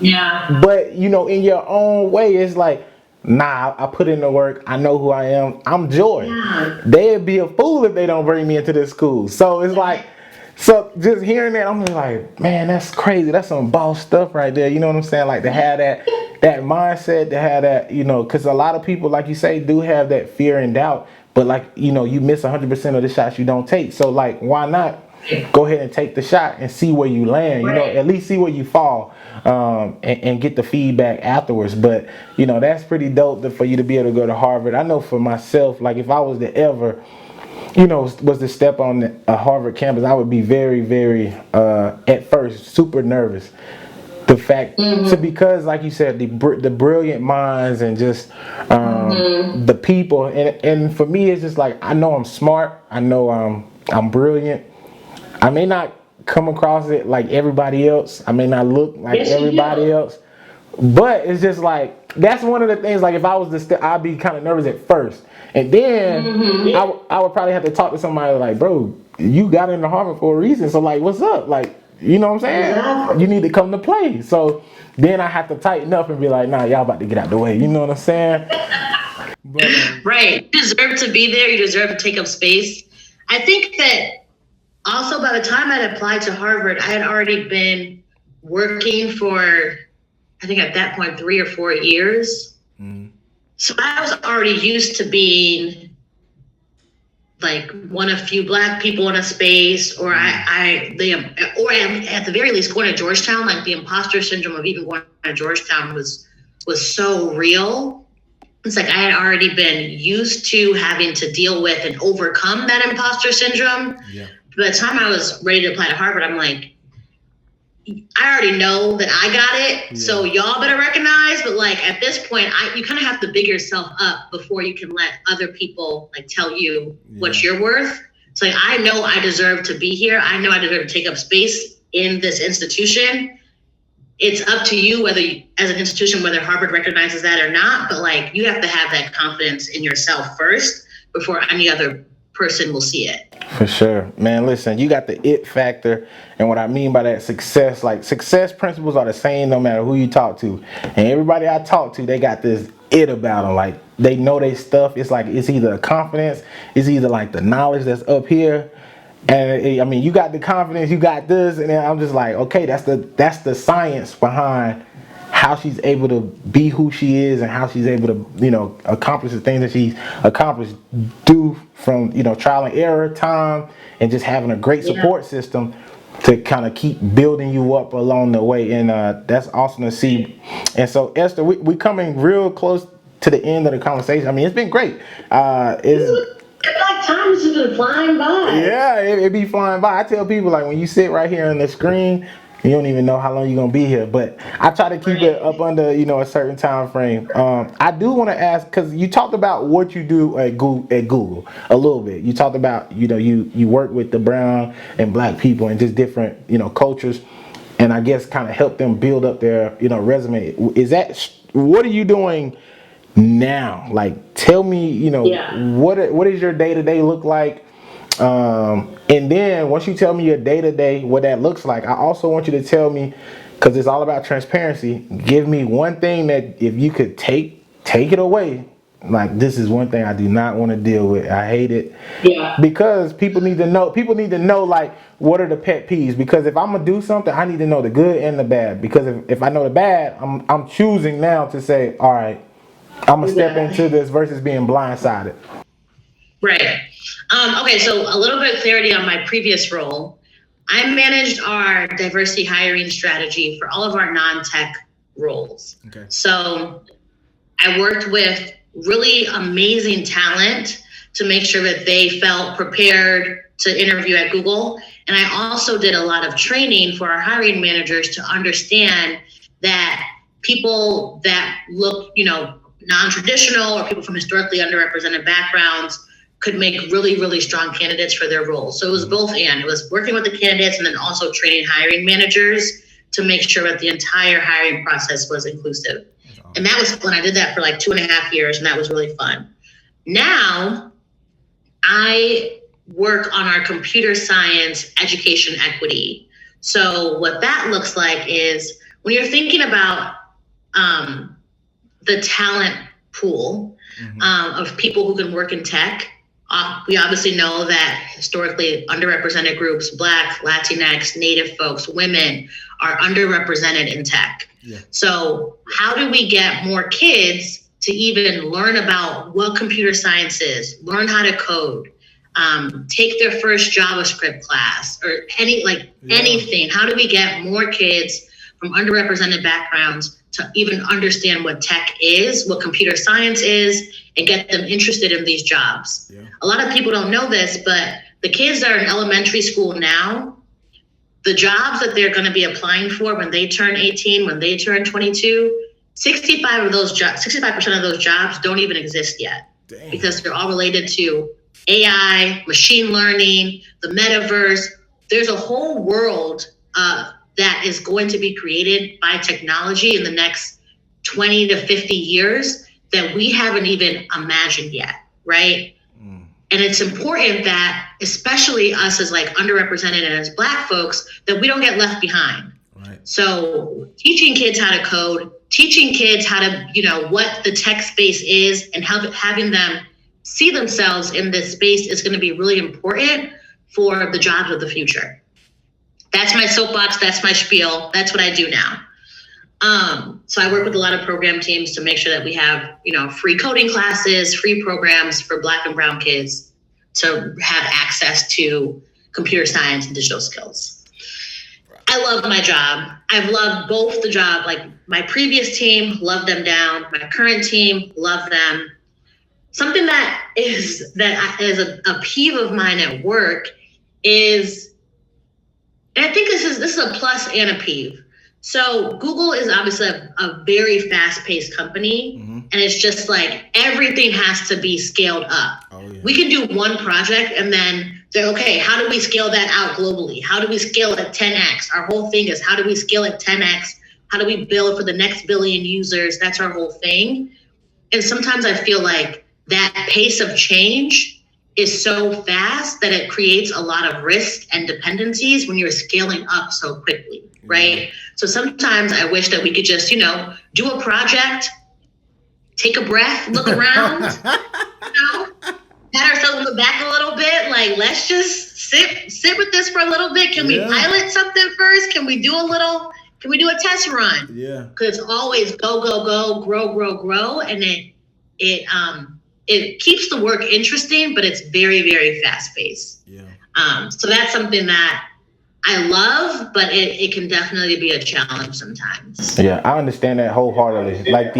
Yeah. But, in your own way, it's like, nah, I put in the work. I know who I am. I'm Joy. Yeah. They'd be a fool if they don't bring me into this school. So it's like, just hearing that, I'm like, man, that's crazy. That's some boss stuff right there. You know what I'm saying? Like to have that mindset, to have that, because a lot of people, like you say, do have that fear and doubt. But like, you miss 100% of the shots you don't take. So like, why not go ahead and take the shot and see where you land? At least see where you fall, and get the feedback afterwards. But that's pretty dope for you to be able to go to Harvard. I know for myself, like if I was to ever was to step on a Harvard campus, I would be very, very, at first, super nervous. The fact, because like you said, the brilliant minds and just the people, and for me, it's just like, I know I'm smart, I know I'm brilliant. I may not come across it like everybody else, I may not look like everybody else, but it's just like, that's one of the things, like if I was to I'd be kind of nervous at first. And then I would probably have to talk to somebody like, bro, you got into Harvard for a reason. So like, what's up? Like, you know what I'm saying? Yeah. You need to come to play. So then I have to tighten up and be like, nah, y'all about to get out the way. You know what I'm saying? But, right. You deserve to be there. You deserve to take up space. I think that also by the time I'd applied to Harvard, I had already been working for, I think at that point, 3 or 4 years. Mm. So I was already used to being like one of few Black people in a space, or at the very least going to Georgetown. Like the imposter syndrome of even going to Georgetown was so real. It's like I had already been used to having to deal with and overcome that imposter syndrome. Yeah. By the time I was ready to apply to Harvard, I'm like, I already know that I got it, so y'all better recognize. But like at this point, you kind of have to big yourself up before you can let other people like tell you what you're worth. So like, I know I deserve to be here. I know I deserve to take up space in this institution. It's up to you whether as an institution, whether Harvard recognizes that or not. But like you have to have that confidence in yourself first before any other person will see it. For sure, man. Listen, you got the it factor, and what I mean by that, success. Like success principles are the same no matter who you talk to, and everybody I talk to, they got this it about them. Like they know their stuff. It's like it's either confidence, it's either like the knowledge that's up here, and I mean you got the confidence, you got this, and then I'm just like, okay, that's the science behind how she's able to be who she is and how she's able to, accomplish the things that she's accomplished due from, trial and error, time, and just having a great support system to kind of keep building you up along the way. And that's awesome to see. And so, Esther, we coming real close to the end of the conversation. I mean, it's been great. It's like time has been flying by. Yeah, it be flying by. I tell people, like, when you sit right here on the screen, you don't even know how long you're gonna be here, but I try to keep it up under, a certain time frame. I do want to ask, because you talked about what you do at Google a little bit. You talked about, you work with the brown and black people and just different, cultures, and I guess kind of help them build up their, resume. What are you doing now? Like, tell me, what is your day-to-day look like? And then once you tell me your day-to-day, what that looks like, I also want you to tell me, because it's all about transparency, give me one thing that if you could take it away, like this is one thing I do not want to deal with. I hate it. Yeah. Because people need to know like what are the pet peeves, because if I'm gonna do something, I need to know the good and the bad, because if I know the bad, I'm choosing now to say, all right, I'm gonna step into this versus being blindsided. Right. Okay, so a little bit of clarity on my previous role. I managed our diversity hiring strategy for all of our non-tech roles. Okay. So I worked with really amazing talent to make sure that they felt prepared to interview at Google. And I also did a lot of training for our hiring managers to understand that people that look, non-traditional or people from historically underrepresented backgrounds could make really, really strong candidates for their roles. So it was both and. It was working with the candidates and then also training hiring managers to make sure that the entire hiring process was inclusive. And that was when I did that for like 2.5 years, and that was really fun. Now, I work on our computer science education equity. So what that looks like is when you're thinking about the talent pool of people who can work in tech, we obviously know that historically underrepresented groups, Black, Latinx, Native folks, women are underrepresented in tech. Yeah. So how do we get more kids to even learn about what computer science is, learn how to code, take their first JavaScript class or anything? How do we get more kids from underrepresented backgrounds to even understand what tech is, what computer science is, and get them interested in these jobs? Yeah. A lot of people don't know this, but the kids that are in elementary school now, the jobs that they're going to be applying for when they turn 18, when they turn 22, 65% of those jobs don't even exist yet. Dang. Because they're all related to AI, machine learning, the metaverse. There's a whole world that is going to be created by technology in the next 20 to 50 years that we haven't even imagined yet, right? And it's important that, especially us as like underrepresented and as Black folks, that we don't get left behind. Right. So teaching kids how to code, teaching kids how to, what the tech space is, and having them see themselves in this space is going to be really important for the jobs of the future. That's my soapbox. That's my spiel. That's what I do now. So I work with a lot of program teams to make sure that we have, free coding classes, free programs for Black and brown kids to have access to computer science and digital skills. I love my job. I've loved both the job, like my previous team, loved them down. My current team, love them. Something that is a peeve of mine at work is, and I think this is this is a plus and a peeve. So Google is obviously a very fast-paced company, and it's just like everything has to be scaled up. Oh, yeah. We can do one project and then they're okay, how do we scale that out globally? How do we scale it at 10x? Our whole thing is how do we scale it 10x? How do we build for the next billion users? That's our whole thing. And sometimes I feel like that pace of change is so fast that it creates a lot of risk and dependencies when you're scaling up so quickly, right? So sometimes I wish that we could just, do a project, take a breath, look around, pat ourselves on the back a little bit. Like, let's just sit with this for a little bit. Can we pilot something first? Can we do a test run? Yeah. Because it's always go, grow. And it keeps the work interesting, but it's very, very fast paced. Yeah. So that's something that I love, but it can definitely be a challenge sometimes. Yeah, I understand that wholeheartedly. Like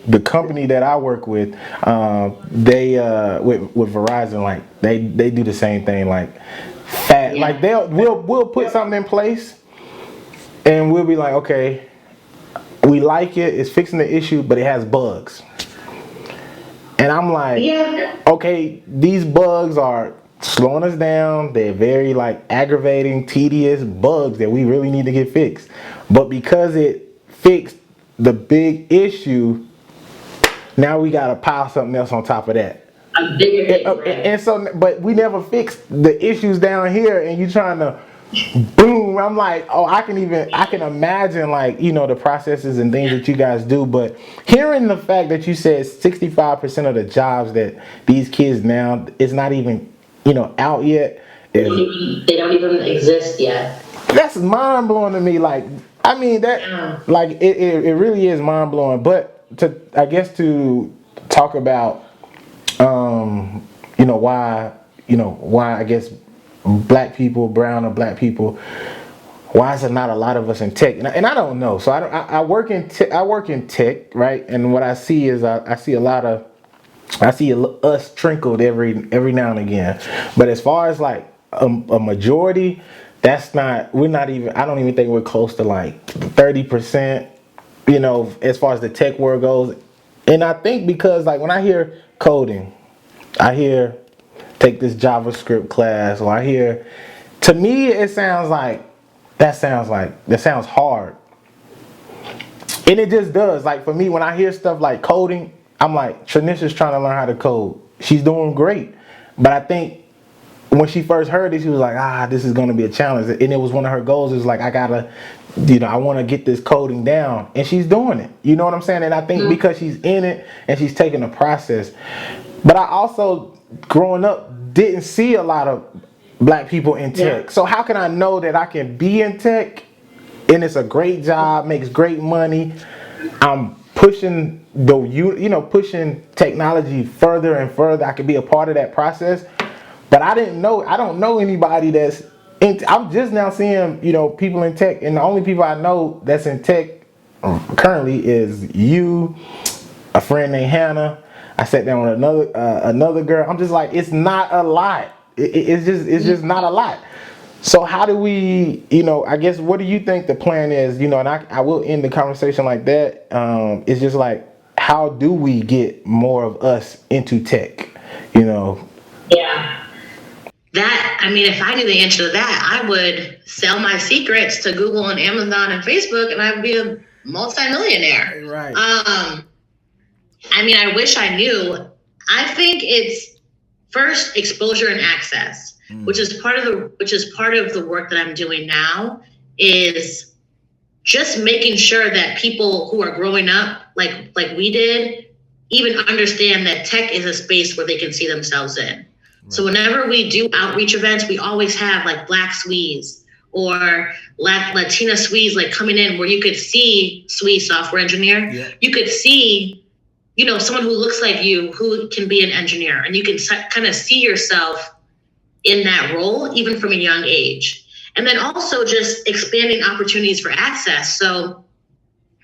the company that I work with, they with Verizon, like they do the same thing. Like like we'll put something in place, and we'll be like, okay, we like it, it's fixing the issue, but it has bugs. And I'm like, okay, these bugs are slowing us down. They're very like aggravating, tedious bugs that we really need to get fixed. But because it fixed the big issue, now we got to pile something else on top of that. And so, but we never fixed the issues down here, and you trying to boom. I'm like, oh, I can imagine like, the processes and things that you guys do. But hearing the fact that you said 65% of the jobs that these kids now, it's not even, out yet. They don't even exist yet. That's mind blowing to me. Like, I mean, that, like, it really is mind blowing. But to talk about, why I guess black people, brown or black people, why is there not a lot of us in tech? And I don't know. So I work in tech, right? And what I see is I see us trickled every now and again. But as far as like a majority, we're not even, I don't even think we're close to like 30%, as far as the tech world goes. And I think because like when I hear coding, I hear take this JavaScript class, or I hear, to me it sounds hard. And it just does. Like for me, when I hear stuff like coding, I'm like, Tranisha's trying to learn how to code. She's doing great. But I think when she first heard it, she was like, this is going to be a challenge. And it was one of her goals, is like, I want to get this coding down. And she's doing it. You know what I'm saying? And I think because she's in it and she's taking the process. But I also, growing up, didn't see a lot of black people in tech. So how can I know that I can be in tech and it's a great job, makes great money? I'm pushing pushing technology further and further. I could be a part of that process. But I don't know anybody that's I'm just now seeing, people in tech, and the only people I know that's in tech currently is you, a friend named Hannah. I sat down with another girl. I'm just like, it's not a lot. It's just not a lot. So how do we, I guess, what do you think the plan is? And I will end the conversation like that. It's just like, how do we get more of us into tech? Yeah. If I knew the answer to that, I would sell my secrets to Google and Amazon and Facebook, and I'd be a multimillionaire. Right. I wish I knew. I think it's first exposure and access, which is part of the work that I'm doing now, is just making sure that people who are growing up like we did even understand that tech is a space where they can see themselves in. Right. So whenever we do outreach events, we always have like Black SWEs or Latina SWEs like coming in, where you could see SWE software engineer. Yeah. You could see someone who looks like you who can be an engineer, and you can kind of see yourself in that role, even from a young age. And then also just expanding opportunities for access. So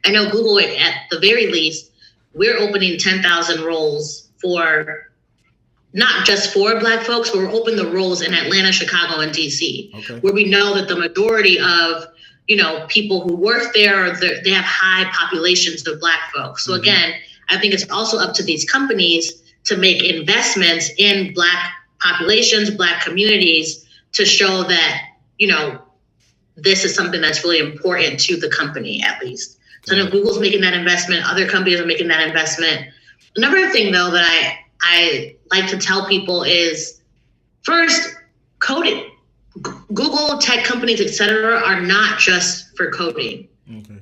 I know Google, at the very least, we're opening 10,000 roles for not just for Black folks, but we're opening the roles in Atlanta, Chicago, and DC, where we know that the majority of people who work there, they have high populations of Black folks. So again, I think it's also up to these companies to make investments in Black populations, Black communities, to show that, this is something that's really important to the company, at least. So I know Google's making that investment. Other companies are making that investment. Another thing, though, that I like to tell people is, first, coding. Google, tech companies, etc., are not just for coding.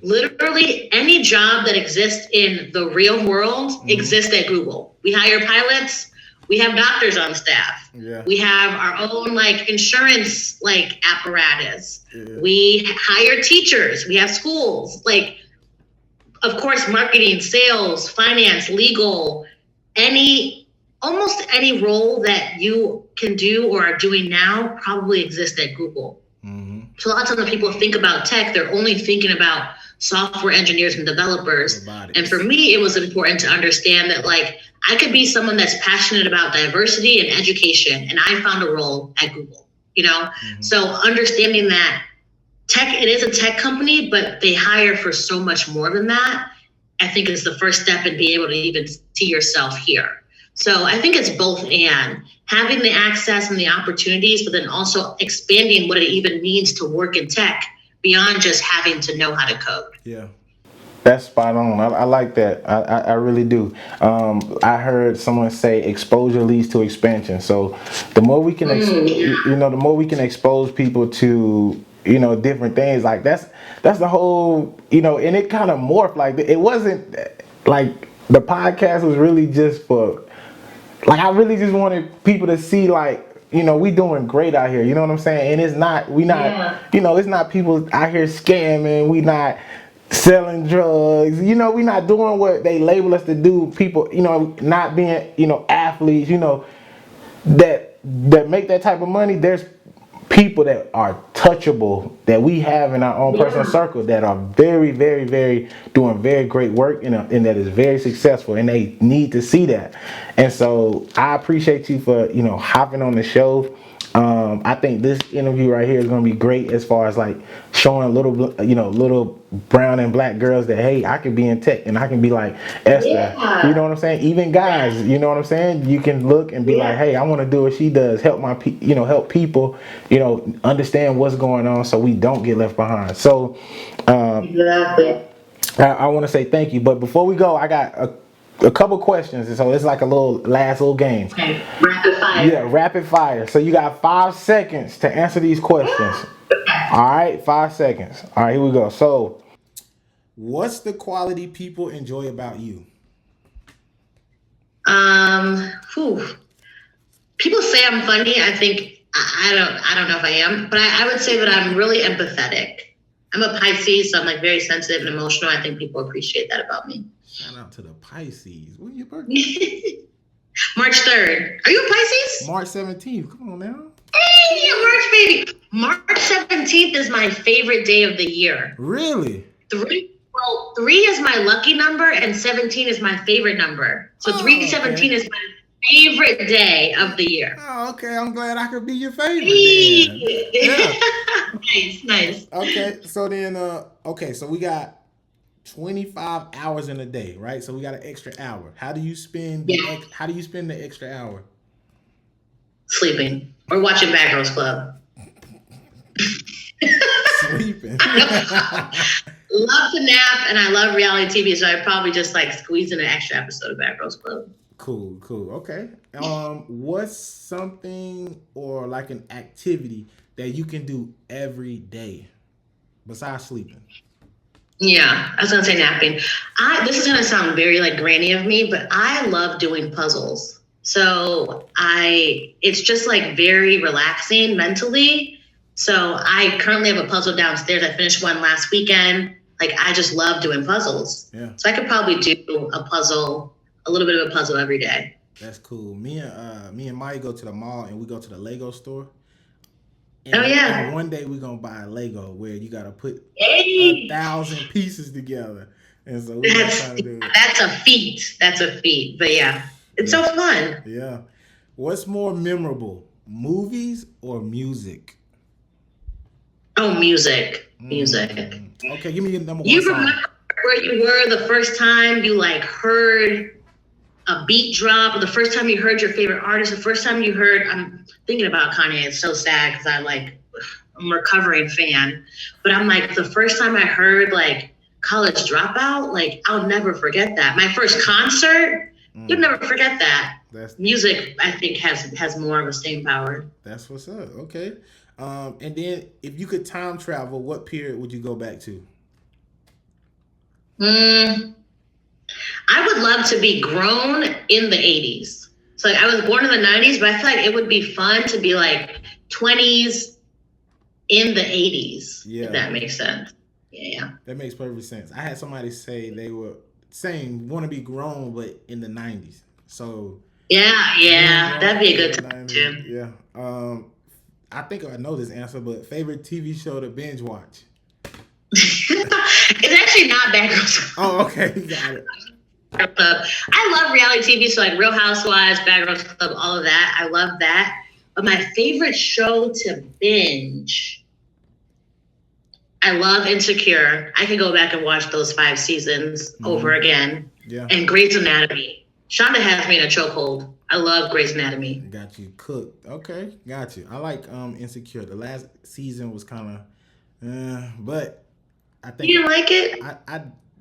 Literally, any job that exists in the real world exists at Google. We hire pilots. We have doctors on staff. We have our own insurance apparatus. We hire teachers. We have schools. Of course, marketing, sales, finance, legal, almost any role that you can do or are doing now probably exists at Google. So a lot of times when people think about tech, they're only thinking about software engineers and developers. And for me, it was important to understand that I could be someone that's passionate about diversity and education, and I found a role at Google, So understanding that it is a tech company, but they hire for so much more than that, I think is the first step in being able to even see yourself here. So I think it's both and having the access and the opportunities, but then also expanding what it even means to work in tech beyond just having to know how to code. Yeah. That's spot on. I like that. I really do. I heard someone say exposure leads to expansion. So the more we can, the more we can expose people to, different things, that's the whole, and it kind of morphed. It wasn't the podcast was really just for, I really just wanted people to see we doing great out here. You know what I'm saying? And it's not, it's not people out here scamming. We not selling drugs, we not doing what they label us to do. People, not being, athletes, that make that type of money. There's people that are touchable that we have in our own personal circle that are very, very, very doing very great work and that is very successful, and they need to see that. And so I appreciate you for hopping on the show. I think this interview right here is going to be great as far as showing little brown and Black girls that, hey, I can be in tech and I can be like Esther. Yeah. You know what I'm saying? Even guys, you know what I'm saying? You can look and be like, hey, I want to do what she does. Help help people, understand what's going on so we don't get left behind. So exactly. I want to say thank you. But before we go, I got a couple questions, and so it's like a last little game. Okay. Rapid fire. Yeah, rapid fire. So you got 5 seconds to answer these questions. All right, 5 seconds. All right, here we go. So, what's the quality people enjoy about you? People say I'm funny. I think I don't know if I am, but I would say that I'm really empathetic. I'm a Pisces, so I'm very sensitive and emotional. I think people appreciate that about me. Shout out to the Pisces. When your birthday? March 3rd. Are you a Pisces? March 17th. Come on now. Hey, March baby. March 17th is my favorite day of the year. Really? 3 is my lucky number and 17 is my favorite number. So 317 is my favorite day of the year. Oh, okay. I'm glad I could be your favorite. Yeah. Nice. Okay. So then, so we got 25 hours in a day, right? So we got an extra hour. How do you spend the extra hour? Sleeping or watching Bad Girls Club. Sleeping. Love to nap, and I love reality TV, so I probably just squeeze in an extra episode of Bad Girls Club. Cool. Okay. What's something or an activity that you can do every day besides sleeping? Yeah, I was gonna say napping. This is gonna sound very granny of me, but I love doing puzzles. So it's just very relaxing mentally. So I currently have a puzzle downstairs. I finished one last weekend. I just love doing puzzles. Yeah. So I could probably do a little bit of a puzzle every day. That's cool. Me and Maya go to the mall and we go to the Lego store. And and one day we're gonna buy a Lego where you gotta put 1,000 pieces together. And so we're trying to do it. That's a feat. But yeah. It's so fun. Yeah. What's more memorable, movies or music? Oh, music. Music. Okay, give me your number one You song. remember where you were the first time you like heard a beat drop, or the first time you heard your favorite artist, the first time you heard, I'm thinking about Kanye, it's so sad because I'm a recovering fan, but I'm like, the first time I heard like College Dropout, like I'll never forget that. My first concert, you'll never forget that. Music, I think, has more of a staying power. That's what's up. Okay. And then if you could time travel, what period would you go back to? I would love to be grown in the 80s. So like, I was born in the 90s, but I feel like it would be fun to be like 20s in the 80s. Yeah. If that makes sense. Yeah. That makes perfect sense. I had somebody say they were saying want to be grown, but in the 90s. So yeah, that'd be a good time too. Yeah. I think I know this answer, but favorite TV show to binge watch? It's actually not Bad Girls Club. Oh, okay. Got it. I love reality TV, so like Real Housewives, Bad Girls Club, all of that. I love that. But my favorite show to binge, I love Insecure. I could go back and watch those 5 seasons over again. Yeah. And Grey's Anatomy. Shonda has me in a chokehold. I love Grey's Anatomy. Got you cooked. Okay, got you. I like Insecure. The last season was kind of, but I think you didn't like it.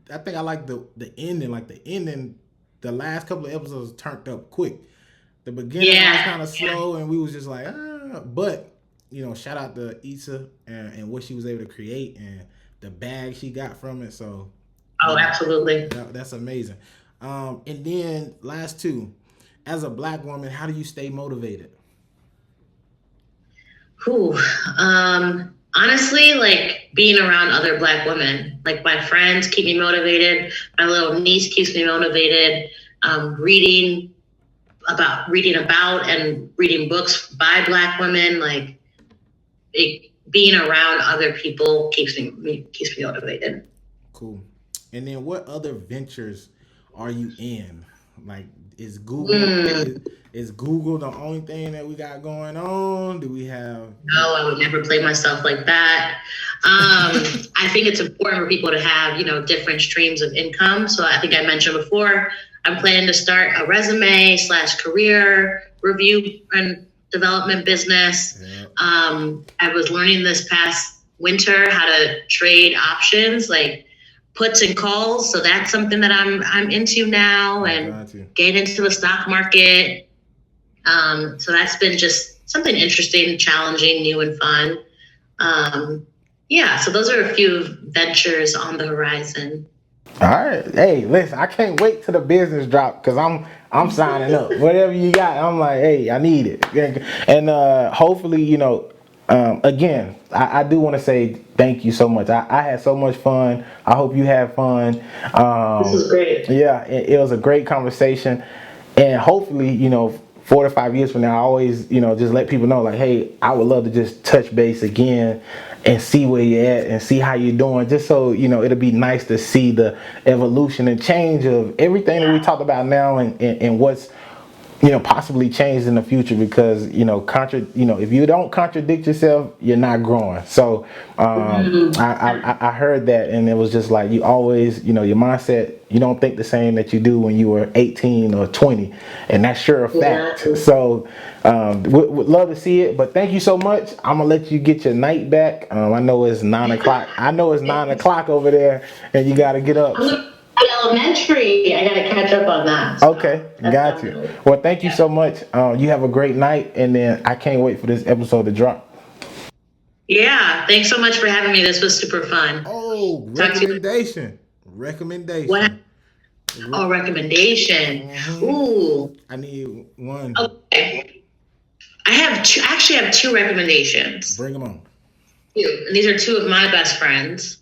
I think I like the ending. Like the ending, the last couple of episodes turned up quick. The beginning was kind of slow, and we was just like, But shout out to Issa and what she was able to create and the bag she got from it. So, absolutely, that's amazing. And then last 2, as a Black woman, how do you stay motivated? Honestly, like being around other Black women, like my friends keep me motivated. My little niece keeps me motivated. Reading about and reading books by Black women, like being around other people keeps me motivated. Cool. And then what other ventures are you in? Like, is Google the only thing that we got going on? Do we have? No, I would never play myself like that. I think it's important for people to have, different streams of income. So I think I mentioned before, I'm planning to start a resume / career review and development business. Yeah. I was learning this past winter how to trade options, like puts and calls. So that's something that I'm into now, and get into the stock market. So that's been just something interesting, challenging, new and fun. So those are a few ventures on the horizon. All right. Hey, listen, I can't wait till the business drop because I'm signing up. Whatever you got, I'm like, hey, I need it. And hopefully, again, I do want to say thank you so much. I had so much fun. I hope you had fun. This was great. Yeah, it was a great conversation. And hopefully, 4 to 5 years from now, I always, just let people know, like, hey, I would love to just touch base again and see where you're at and see how you're doing. Just so, it'll be nice to see the evolution and change of everything that we talked about now and what's, possibly change in the future, because, if you don't contradict yourself, you're not growing. So I heard that, and it was just like, you always, your mindset, you don't think the same that you do when you were 18 or 20, and that's sure a fact. Yeah. So would love to see it, but thank you so much. I'm gonna let you get your night back. I know it's 9 o'clock. I know it's 9 o'clock over there, and you got to get up. Elementary, I gotta catch up on that. So okay, got you. Well, thank you so much. You have a great night, and then I can't wait for this episode to drop. Yeah, thanks so much for having me. This was super fun. Oh, recommendation. What? Oh, recommendation. Mm-hmm. Ooh, I need one. Okay, I have two recommendations. Bring them on. And these are 2 of my best friends.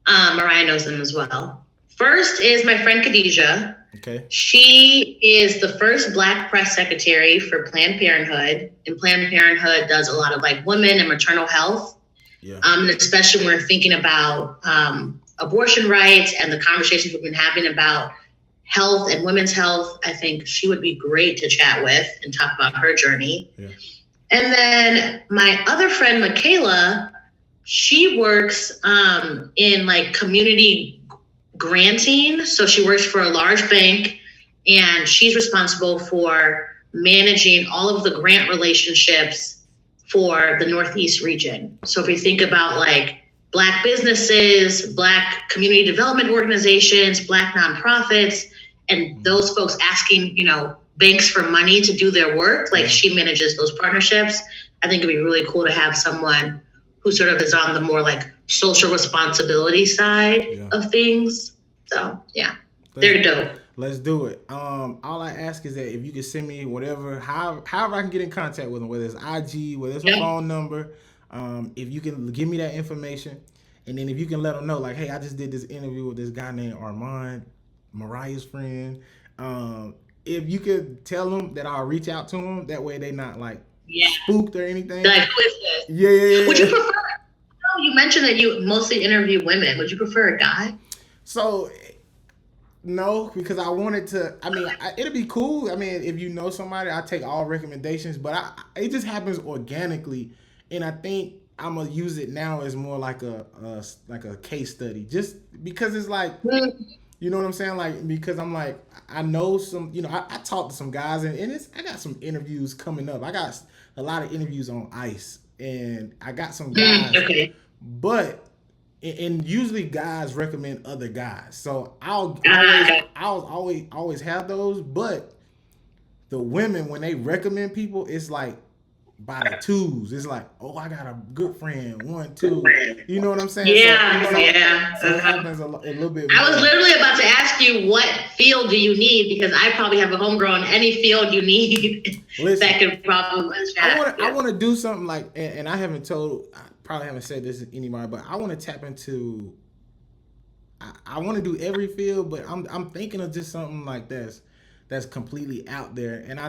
Mariah knows them as well. First is my friend Khadijah. Okay. She is the first Black press secretary for Planned Parenthood. And Planned Parenthood does a lot of like women and maternal health. Yeah. And especially when we're thinking about abortion rights and the conversations we've been having about health and women's health. I think she would be great to chat with and talk about her journey. Yeah. And then my other friend, Michaela, she works in like community granting. So she works for a large bank, and she's responsible for managing all of the grant relationships for the Northeast region. So if you think about like Black businesses, Black community development organizations, Black nonprofits, and those folks asking, banks for money to do their work, like she manages those partnerships. I think it'd be really cool to have someone who sort of is on the more like social responsibility side of things. So yeah, they're dope. Let's do it. All I ask is that if you can send me whatever, however I can get in contact with them, whether it's IG, whether it's a phone number, if you can give me that information, and then if you can let them know, like, hey, I just did this interview with this guy named Armand, Mariah's friend. If you could tell them that I'll reach out to them, that way they not like spooked or anything. Like, who is this? Yeah. Would you prefer? You mentioned that you mostly interview women. Would you prefer a guy? So, no, because I wanted to. I mean, it'd be cool. I mean, if you know somebody, I take all recommendations, but it just happens organically, and I think I'm gonna use it now as more like a case study, just because it's like. You know what I'm saying? Like, because I'm like, I know some, I talked to some guys, and I got some interviews coming up. I got a lot of interviews on ice, and I got some guys. Okay. But, and usually guys recommend other guys. So I'll always have those. But the women, when they recommend people, it's like, by the twos. It's like, oh, I got a good friend, 1, 2. You know what I'm saying? Yeah, So it happens a little bit more. I was literally about to ask you, what field do you need? Because I probably have a homegrown, any field you need. Listen, that can probably chat. I want to do something like, and I probably haven't said this to anybody, but I want to tap into, I want to do every field, but I'm thinking of just something like that's completely out there. And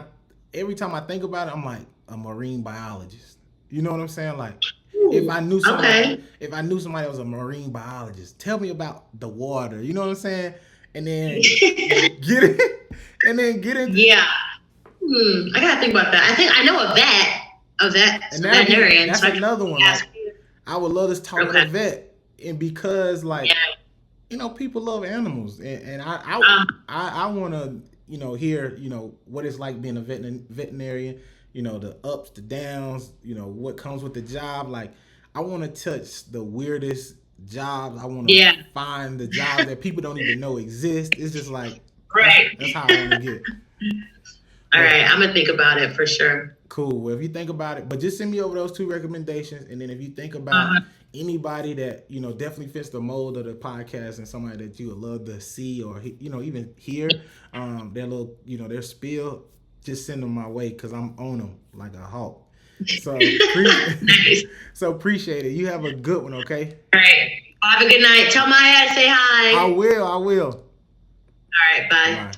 every time I think about it, I'm like, a marine biologist. You know what I'm saying? Like, if I knew somebody that was a marine biologist, tell me about the water. You know what I'm saying? And then get it. Yeah. I gotta think about that. I think I know a veterinarian. That's another one. Like, I would love to talk to a vet, and because people love animals, and I want to hear what it's like being a veterinarian. The ups, the downs, what comes with the job. Like, I want to touch the weirdest jobs. I want to find the jobs that people don't even know exist. It's just like, that's how I want to get. All right, I'm going to think about it for sure. Cool. Well, if you think about it, but just send me over those 2 recommendations. And then if you think about anybody that, definitely fits the mold of the podcast and somebody that you would love to see or, even hear their little, their spiel, just send them my way, because I'm on them like a hawk. So, appreciate it. You have a good one, okay? All right. Have a good night. Tell Maya I say hi. I will. All right. Bye.